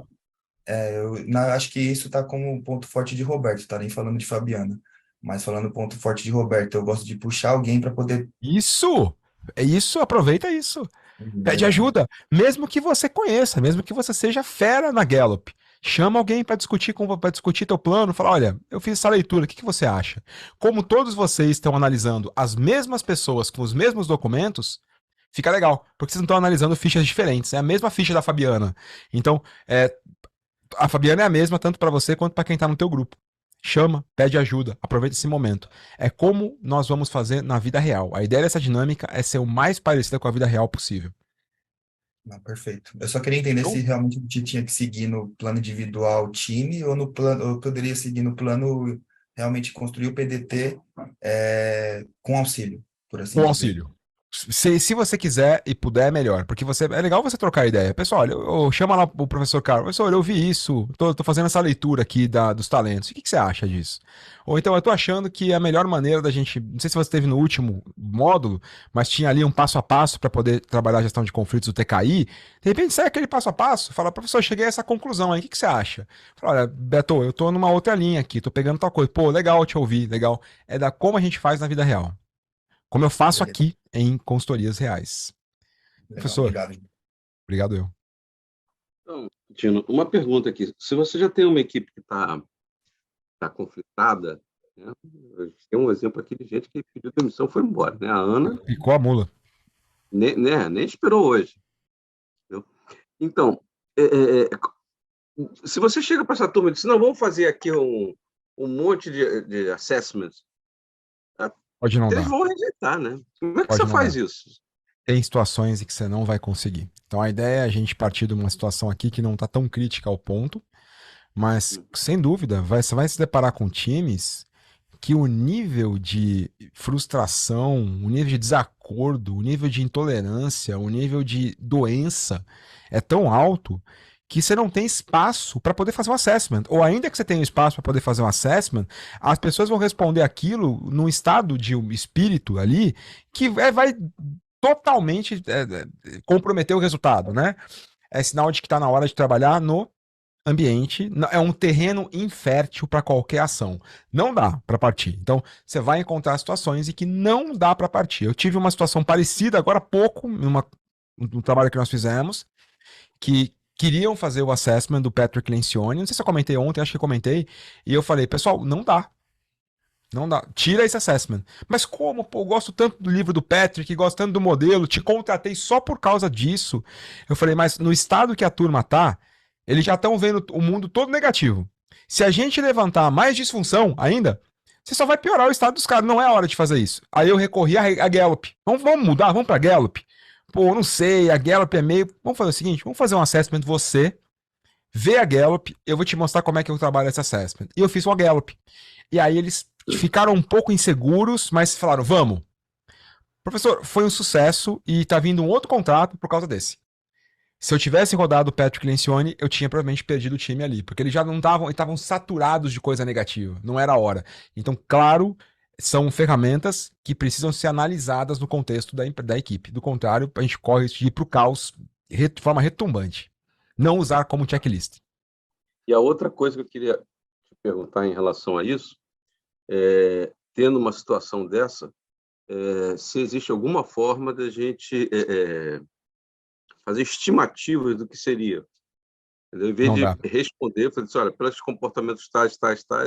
S12: acho que isso está como um ponto forte de Roberto, tá? Nem falando de Fabiana, mas falando ponto forte de Roberto, eu gosto de puxar alguém para poder...
S1: Isso! É isso, aproveita isso. Pede
S12: Legal.
S1: ajuda, mesmo que você conheça, mesmo que você seja fera na Gallup. Chama alguém para discutir teu plano, fala, olha, eu fiz essa leitura, o que você acha? Como todos vocês estão analisando as mesmas pessoas com os mesmos documentos, fica legal, porque vocês não estão analisando fichas diferentes, é a mesma ficha da Fabiana. Então, a Fabiana é a mesma tanto para você quanto para quem está no teu grupo. Chama, pede ajuda, aproveita esse momento. É como nós vamos fazer na vida real. A ideia dessa dinâmica é ser o mais parecida com a vida real possível.
S12: Perfeito. Eu só queria entender se realmente a gente tinha que seguir no plano individual time ou no plano, eu poderia seguir no plano realmente construir o PDT com auxílio, por assim
S1: Com
S12: dizer.
S1: auxílio. Se você quiser e puder, melhor. Porque é legal você trocar ideia. Pessoal, olha, chama lá o professor Carlos. Professor, eu vi isso. Tô fazendo essa leitura aqui dos talentos. O que você acha disso? Ou então, eu tô achando que a melhor maneira da gente... Não sei se você esteve no último módulo, mas tinha ali um passo a passo para poder trabalhar a gestão de conflitos do TKI. De repente, sai aquele passo a passo. Fala, professor, cheguei a essa conclusão aí. O que você acha? Fala, olha, Beto, eu tô numa outra linha aqui. Tô pegando tal coisa. Pô, legal te ouvir. Legal. É da como a gente faz na vida real. Como eu faço aqui em consultorias reais.
S12: Legal,
S1: Professor, obrigado eu.
S2: Então, Tino, uma pergunta aqui. Se você já tem uma equipe que está conflitada, né? Tem um exemplo aqui de gente que pediu demissão e foi embora, né? A Ana...
S1: Picou a mula.
S2: Nem esperou hoje. Entendeu? Então, se você chega para essa turma e diz, não, vamos fazer aqui um monte de assessments,
S1: Pode não
S2: eles
S1: dar.
S2: vão rejeitar, né? Como é que
S1: Pode
S2: você
S1: não
S2: faz
S1: dar.
S2: isso?
S1: Tem situações em que você não vai conseguir. Então a ideia é a gente partir de uma situação aqui que não está tão crítica ao ponto, mas sem dúvida você vai se deparar com times que o nível de frustração, o nível de desacordo, o nível de intolerância, o nível de doença é tão alto que você não tem espaço para poder fazer um assessment. Ou ainda que você tenha espaço para poder fazer um assessment, as pessoas vão responder aquilo num estado de espírito ali que vai totalmente comprometer o resultado, né? É sinal de que está na hora de trabalhar no ambiente, é um terreno infértil para qualquer ação. Não dá para partir. Então, você vai encontrar situações em que não dá para partir. Eu tive uma situação parecida agora há pouco, no trabalho que nós fizemos, que queriam fazer o assessment do Patrick Lencioni. Não sei se eu comentei ontem, acho que eu comentei. E eu falei, pessoal, não dá. Não dá. Tira esse assessment. Mas como? Pô, eu gosto tanto do livro do Patrick, gosto tanto do modelo, te contratei só por causa disso. Eu falei, mas no estado que a turma tá, eles já estão vendo o mundo todo negativo. Se a gente levantar mais disfunção ainda, você só vai piorar o estado dos caras. Não é a hora de fazer isso. Aí eu recorri a Gallup. Vamos mudar? Vamos pra Gallup? Pô, não sei, a Gallup é meio... Vamos fazer o seguinte, vamos fazer um assessment você, vê a Gallup, eu vou te mostrar como é que eu trabalho esse assessment. E eu fiz uma Gallup. E aí eles ficaram um pouco inseguros, mas falaram, vamos. Professor, foi um sucesso e tá vindo um outro contrato por causa desse. Se eu tivesse rodado o Patrick Lencioni, eu tinha provavelmente perdido o time ali, porque eles já não estavam saturados de coisa negativa, não era a hora. Então, claro, são ferramentas que precisam ser analisadas no contexto da equipe. Do contrário, a gente corre de ir para o caos de forma retumbante. Não usar como checklist.
S2: E a outra coisa que eu queria te perguntar em relação a isso, tendo uma situação dessa, se existe alguma forma da gente fazer estimativas do que seria. Entendeu? Em vez de responder, eu falei assim, olha, pelos comportamentos tais,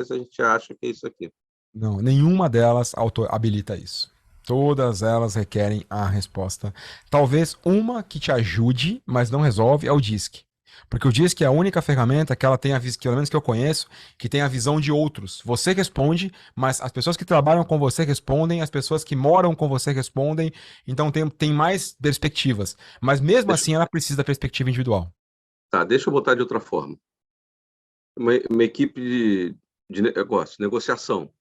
S2: a gente acha que é isso aqui.
S1: Não, nenhuma delas habilita isso. Todas elas requerem a resposta. Talvez uma que te ajude, mas não resolve, é o DISC. Porque o DISC é a única ferramenta que ela tem a visão, que pelo menos que eu conheço, que tem a visão de outros. Você responde, mas as pessoas que trabalham com você respondem, as pessoas que moram com você respondem, então tem mais perspectivas. Mas mesmo assim ela precisa da perspectiva individual.
S2: Tá, deixa eu botar de outra forma. Uma equipe de negócio, negociação,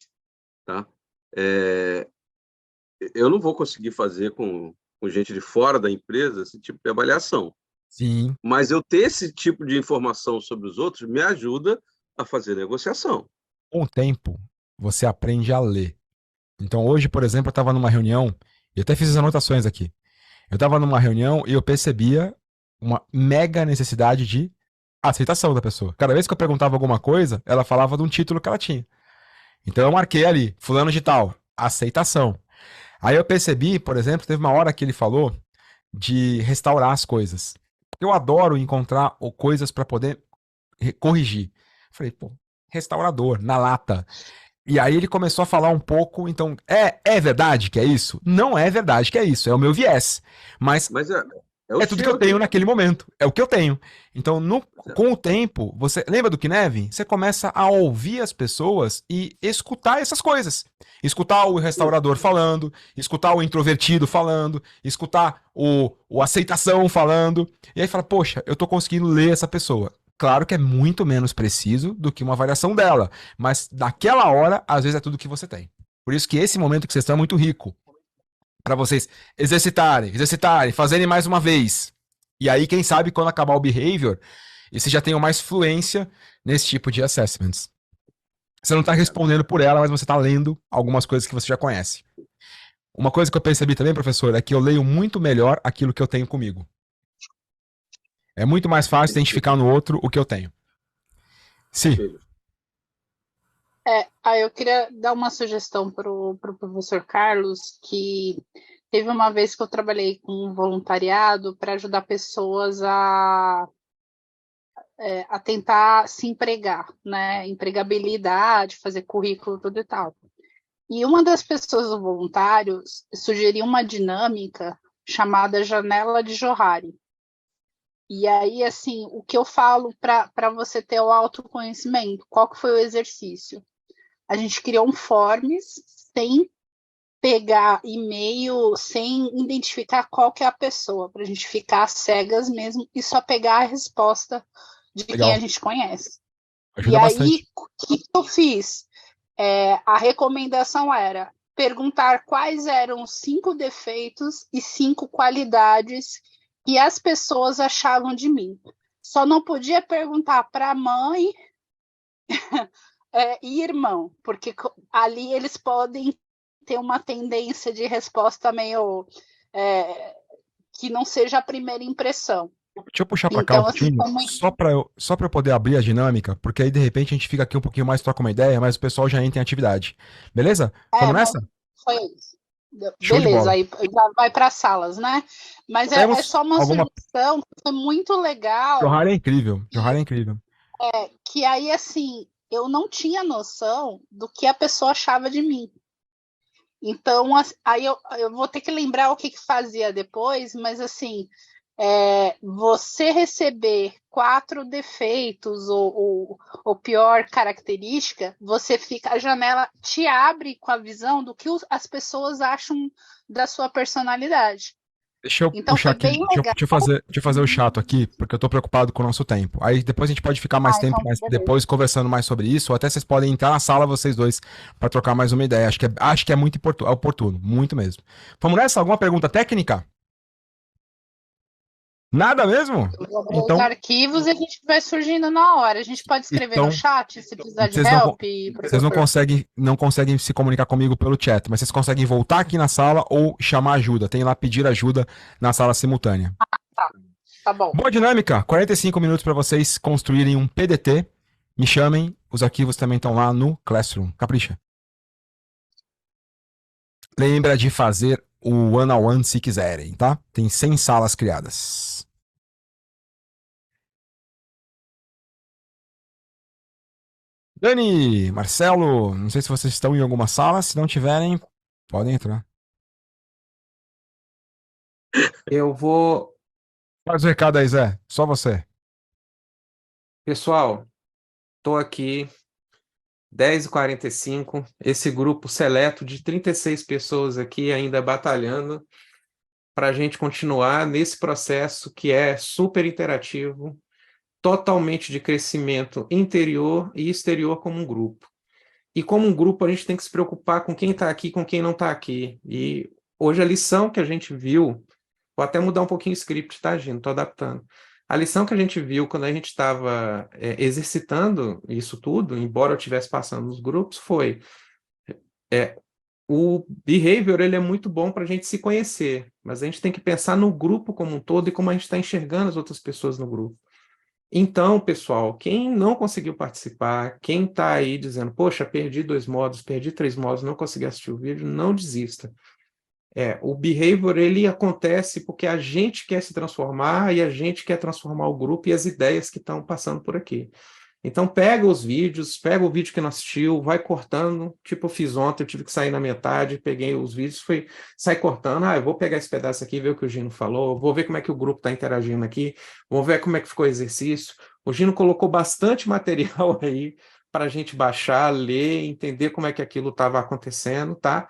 S2: tá? Eu não vou conseguir fazer com gente de fora da empresa esse tipo de avaliação.
S1: Sim.
S2: Mas eu ter esse tipo de informação sobre os outros me ajuda a fazer negociação.
S1: Com o tempo, você aprende a ler. Então hoje, por exemplo, eu estava numa reunião, e eu até fiz as anotações aqui. Eu estava numa reunião e eu percebia uma mega necessidade de aceitação da pessoa. Cada vez que eu perguntava alguma coisa, ela falava de um título que ela tinha. Então eu marquei ali, fulano de tal, aceitação. Aí eu percebi, por exemplo, teve uma hora que ele falou de restaurar as coisas. Eu adoro encontrar coisas para poder corrigir. Falei, pô, restaurador, na lata. E aí ele começou a falar um pouco, então, é verdade que é isso? Não é verdade que é isso, é o meu viés. Mas é tudo que eu tenho naquele momento, é o que eu tenho. Então, com o tempo, você lembra do Kinevin? Você começa a ouvir as pessoas e escutar essas coisas. Escutar o restaurador falando, escutar o introvertido falando, escutar o aceitação falando. E aí fala, poxa, eu tô conseguindo ler essa pessoa. Claro que é muito menos preciso do que uma avaliação dela, mas naquela hora, às vezes é tudo que você tem. Por isso que esse momento que vocês estão é muito rico. Para vocês exercitarem, fazerem mais uma vez. E aí, quem sabe, quando acabar o behavior, vocês já tenham mais fluência nesse tipo de assessments. Você não está respondendo por ela, mas você está lendo algumas coisas que você já conhece. Uma coisa que eu percebi também, professor, é que eu leio muito melhor aquilo que eu tenho comigo. É muito mais fácil identificar no outro o que eu tenho. Sim.
S4: Aí eu queria dar uma sugestão para o professor Carlos, que teve uma vez que eu trabalhei com um voluntariado para ajudar pessoas a tentar se empregar, né? Empregabilidade, fazer currículo, tudo e tal. E uma das pessoas do voluntário sugeriu uma dinâmica chamada janela de Johari. E aí, assim, o que eu falo para você ter o autoconhecimento, qual que foi o exercício? A gente criou um forms sem pegar e-mail, sem identificar qual que é a pessoa, para a gente ficar cegas mesmo e só pegar a resposta de quem a gente conhece.
S1: Ajuda
S4: e
S1: bastante.
S4: aí, o que eu fiz? A recomendação era perguntar quais eram 5 defeitos e 5 qualidades que as pessoas achavam de mim. Só não podia perguntar para a mãe e irmão, porque ali eles podem ter uma tendência de resposta meio que não seja a primeira impressão.
S1: Deixa eu puxar para cá um pouquinho, só para eu poder abrir a dinâmica, porque aí de repente a gente fica aqui um pouquinho mais, troca uma ideia, mas o pessoal já entra em atividade. Beleza? Vamos nessa?
S4: Foi isso.
S1: Show de
S4: Beleza,
S1: bola.
S4: aí já vai para as salas, né? Mas é só uma sugestão, foi muito legal.
S1: Johari é incrível, Johari é incrível.
S4: Que aí, assim, eu não tinha noção do que a pessoa achava de mim. Então, aí eu vou ter que lembrar o que fazia depois, mas assim, você receber 4 defeitos ou pior característica, você fica, a janela te abre com a visão do que as pessoas acham da sua personalidade.
S1: Deixa eu
S4: então,
S1: puxar aqui, deixa eu fazer o chato aqui, porque eu tô preocupado com o nosso tempo. Aí depois a gente pode ficar mais tempo,
S4: então,
S1: depois conversando mais sobre isso, ou até vocês podem entrar na sala vocês dois para trocar mais uma ideia. Acho que é muito oportuno, muito mesmo. Vamos nessa? Alguma pergunta técnica? Nada mesmo?
S4: Então, os arquivos a gente vai surgindo na hora. A gente pode escrever no chat se precisar de help.
S1: Vocês não conseguem se comunicar comigo pelo chat, mas vocês conseguem voltar aqui na sala ou chamar ajuda. Tem lá pedir ajuda na sala simultânea.
S4: Tá bom.
S1: Boa dinâmica. 45 minutos para vocês construírem um PDT. Me chamem. Os arquivos também estão lá no Classroom. Capricha. Lembra de fazer o one-on-one se quiserem, tá? Tem 100 salas criadas. Dani, Marcelo, não sei se vocês estão em alguma sala. Se não tiverem, podem entrar.
S15: Eu vou...
S1: Faz o recado aí, Zé. Só você.
S15: Pessoal, estou aqui, 10h45, esse grupo seleto de 36 pessoas aqui ainda batalhando para a gente continuar nesse processo que é super interativo, totalmente de crescimento interior e exterior como um grupo. E como um grupo a gente tem que se preocupar com quem está aqui, com quem não está aqui. E hoje a lição que a gente viu, vou até mudar um pouquinho o script, tá, Gino? Estou adaptando. A lição que a gente viu quando a gente estava exercitando isso tudo, embora eu estivesse passando nos grupos, foi o behavior ele é muito bom para a gente se conhecer, mas a gente tem que pensar no grupo como um todo e como a gente está enxergando as outras pessoas no grupo. Então, pessoal, quem não conseguiu participar, quem está aí dizendo, poxa, perdi 2 módulos, perdi 3 módulos, não consegui assistir o vídeo, não desista. O behavior, ele acontece porque a gente quer se transformar e a gente quer transformar o grupo e as ideias que estão passando por aqui. Então, pega os vídeos, pega o vídeo que não assistiu, vai cortando, tipo eu fiz ontem, eu tive que sair na metade, peguei os vídeos, saí cortando, eu vou pegar esse pedaço aqui, ver o que o Gino falou, vou ver como é que o grupo está interagindo aqui, vou ver como é que ficou o exercício. O Gino colocou bastante material aí para a gente baixar, ler, entender como é que aquilo estava acontecendo, tá?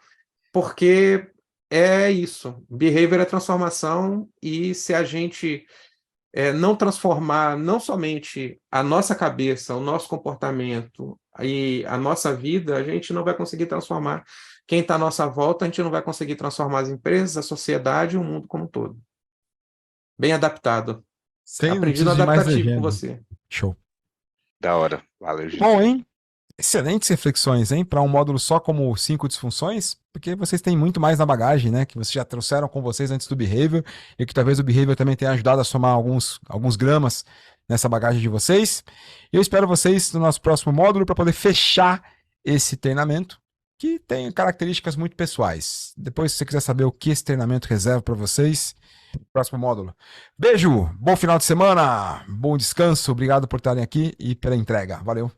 S15: Porque é isso, behavior é transformação e se a gente não transformar não somente a nossa cabeça, o nosso comportamento e a nossa vida, a gente não vai conseguir transformar quem está à nossa volta, a gente não vai conseguir transformar as empresas, a sociedade e o mundo como um todo. Bem adaptado. Aprendi no adaptativo com você.
S1: Show.
S3: Da hora. Valeu, gente.
S1: Bom, hein? Excelentes reflexões, hein? Para um módulo só como 5 disfunções, porque vocês têm muito mais na bagagem, né? Que vocês já trouxeram com vocês antes do behavior, e que talvez o behavior também tenha ajudado a somar alguns gramas nessa bagagem de vocês. Eu espero vocês no nosso próximo módulo para poder fechar esse treinamento, que tem características muito pessoais. Depois, se você quiser saber o que esse treinamento reserva para vocês, próximo módulo. Beijo, bom final de semana, bom descanso, obrigado por estarem aqui e pela entrega. Valeu.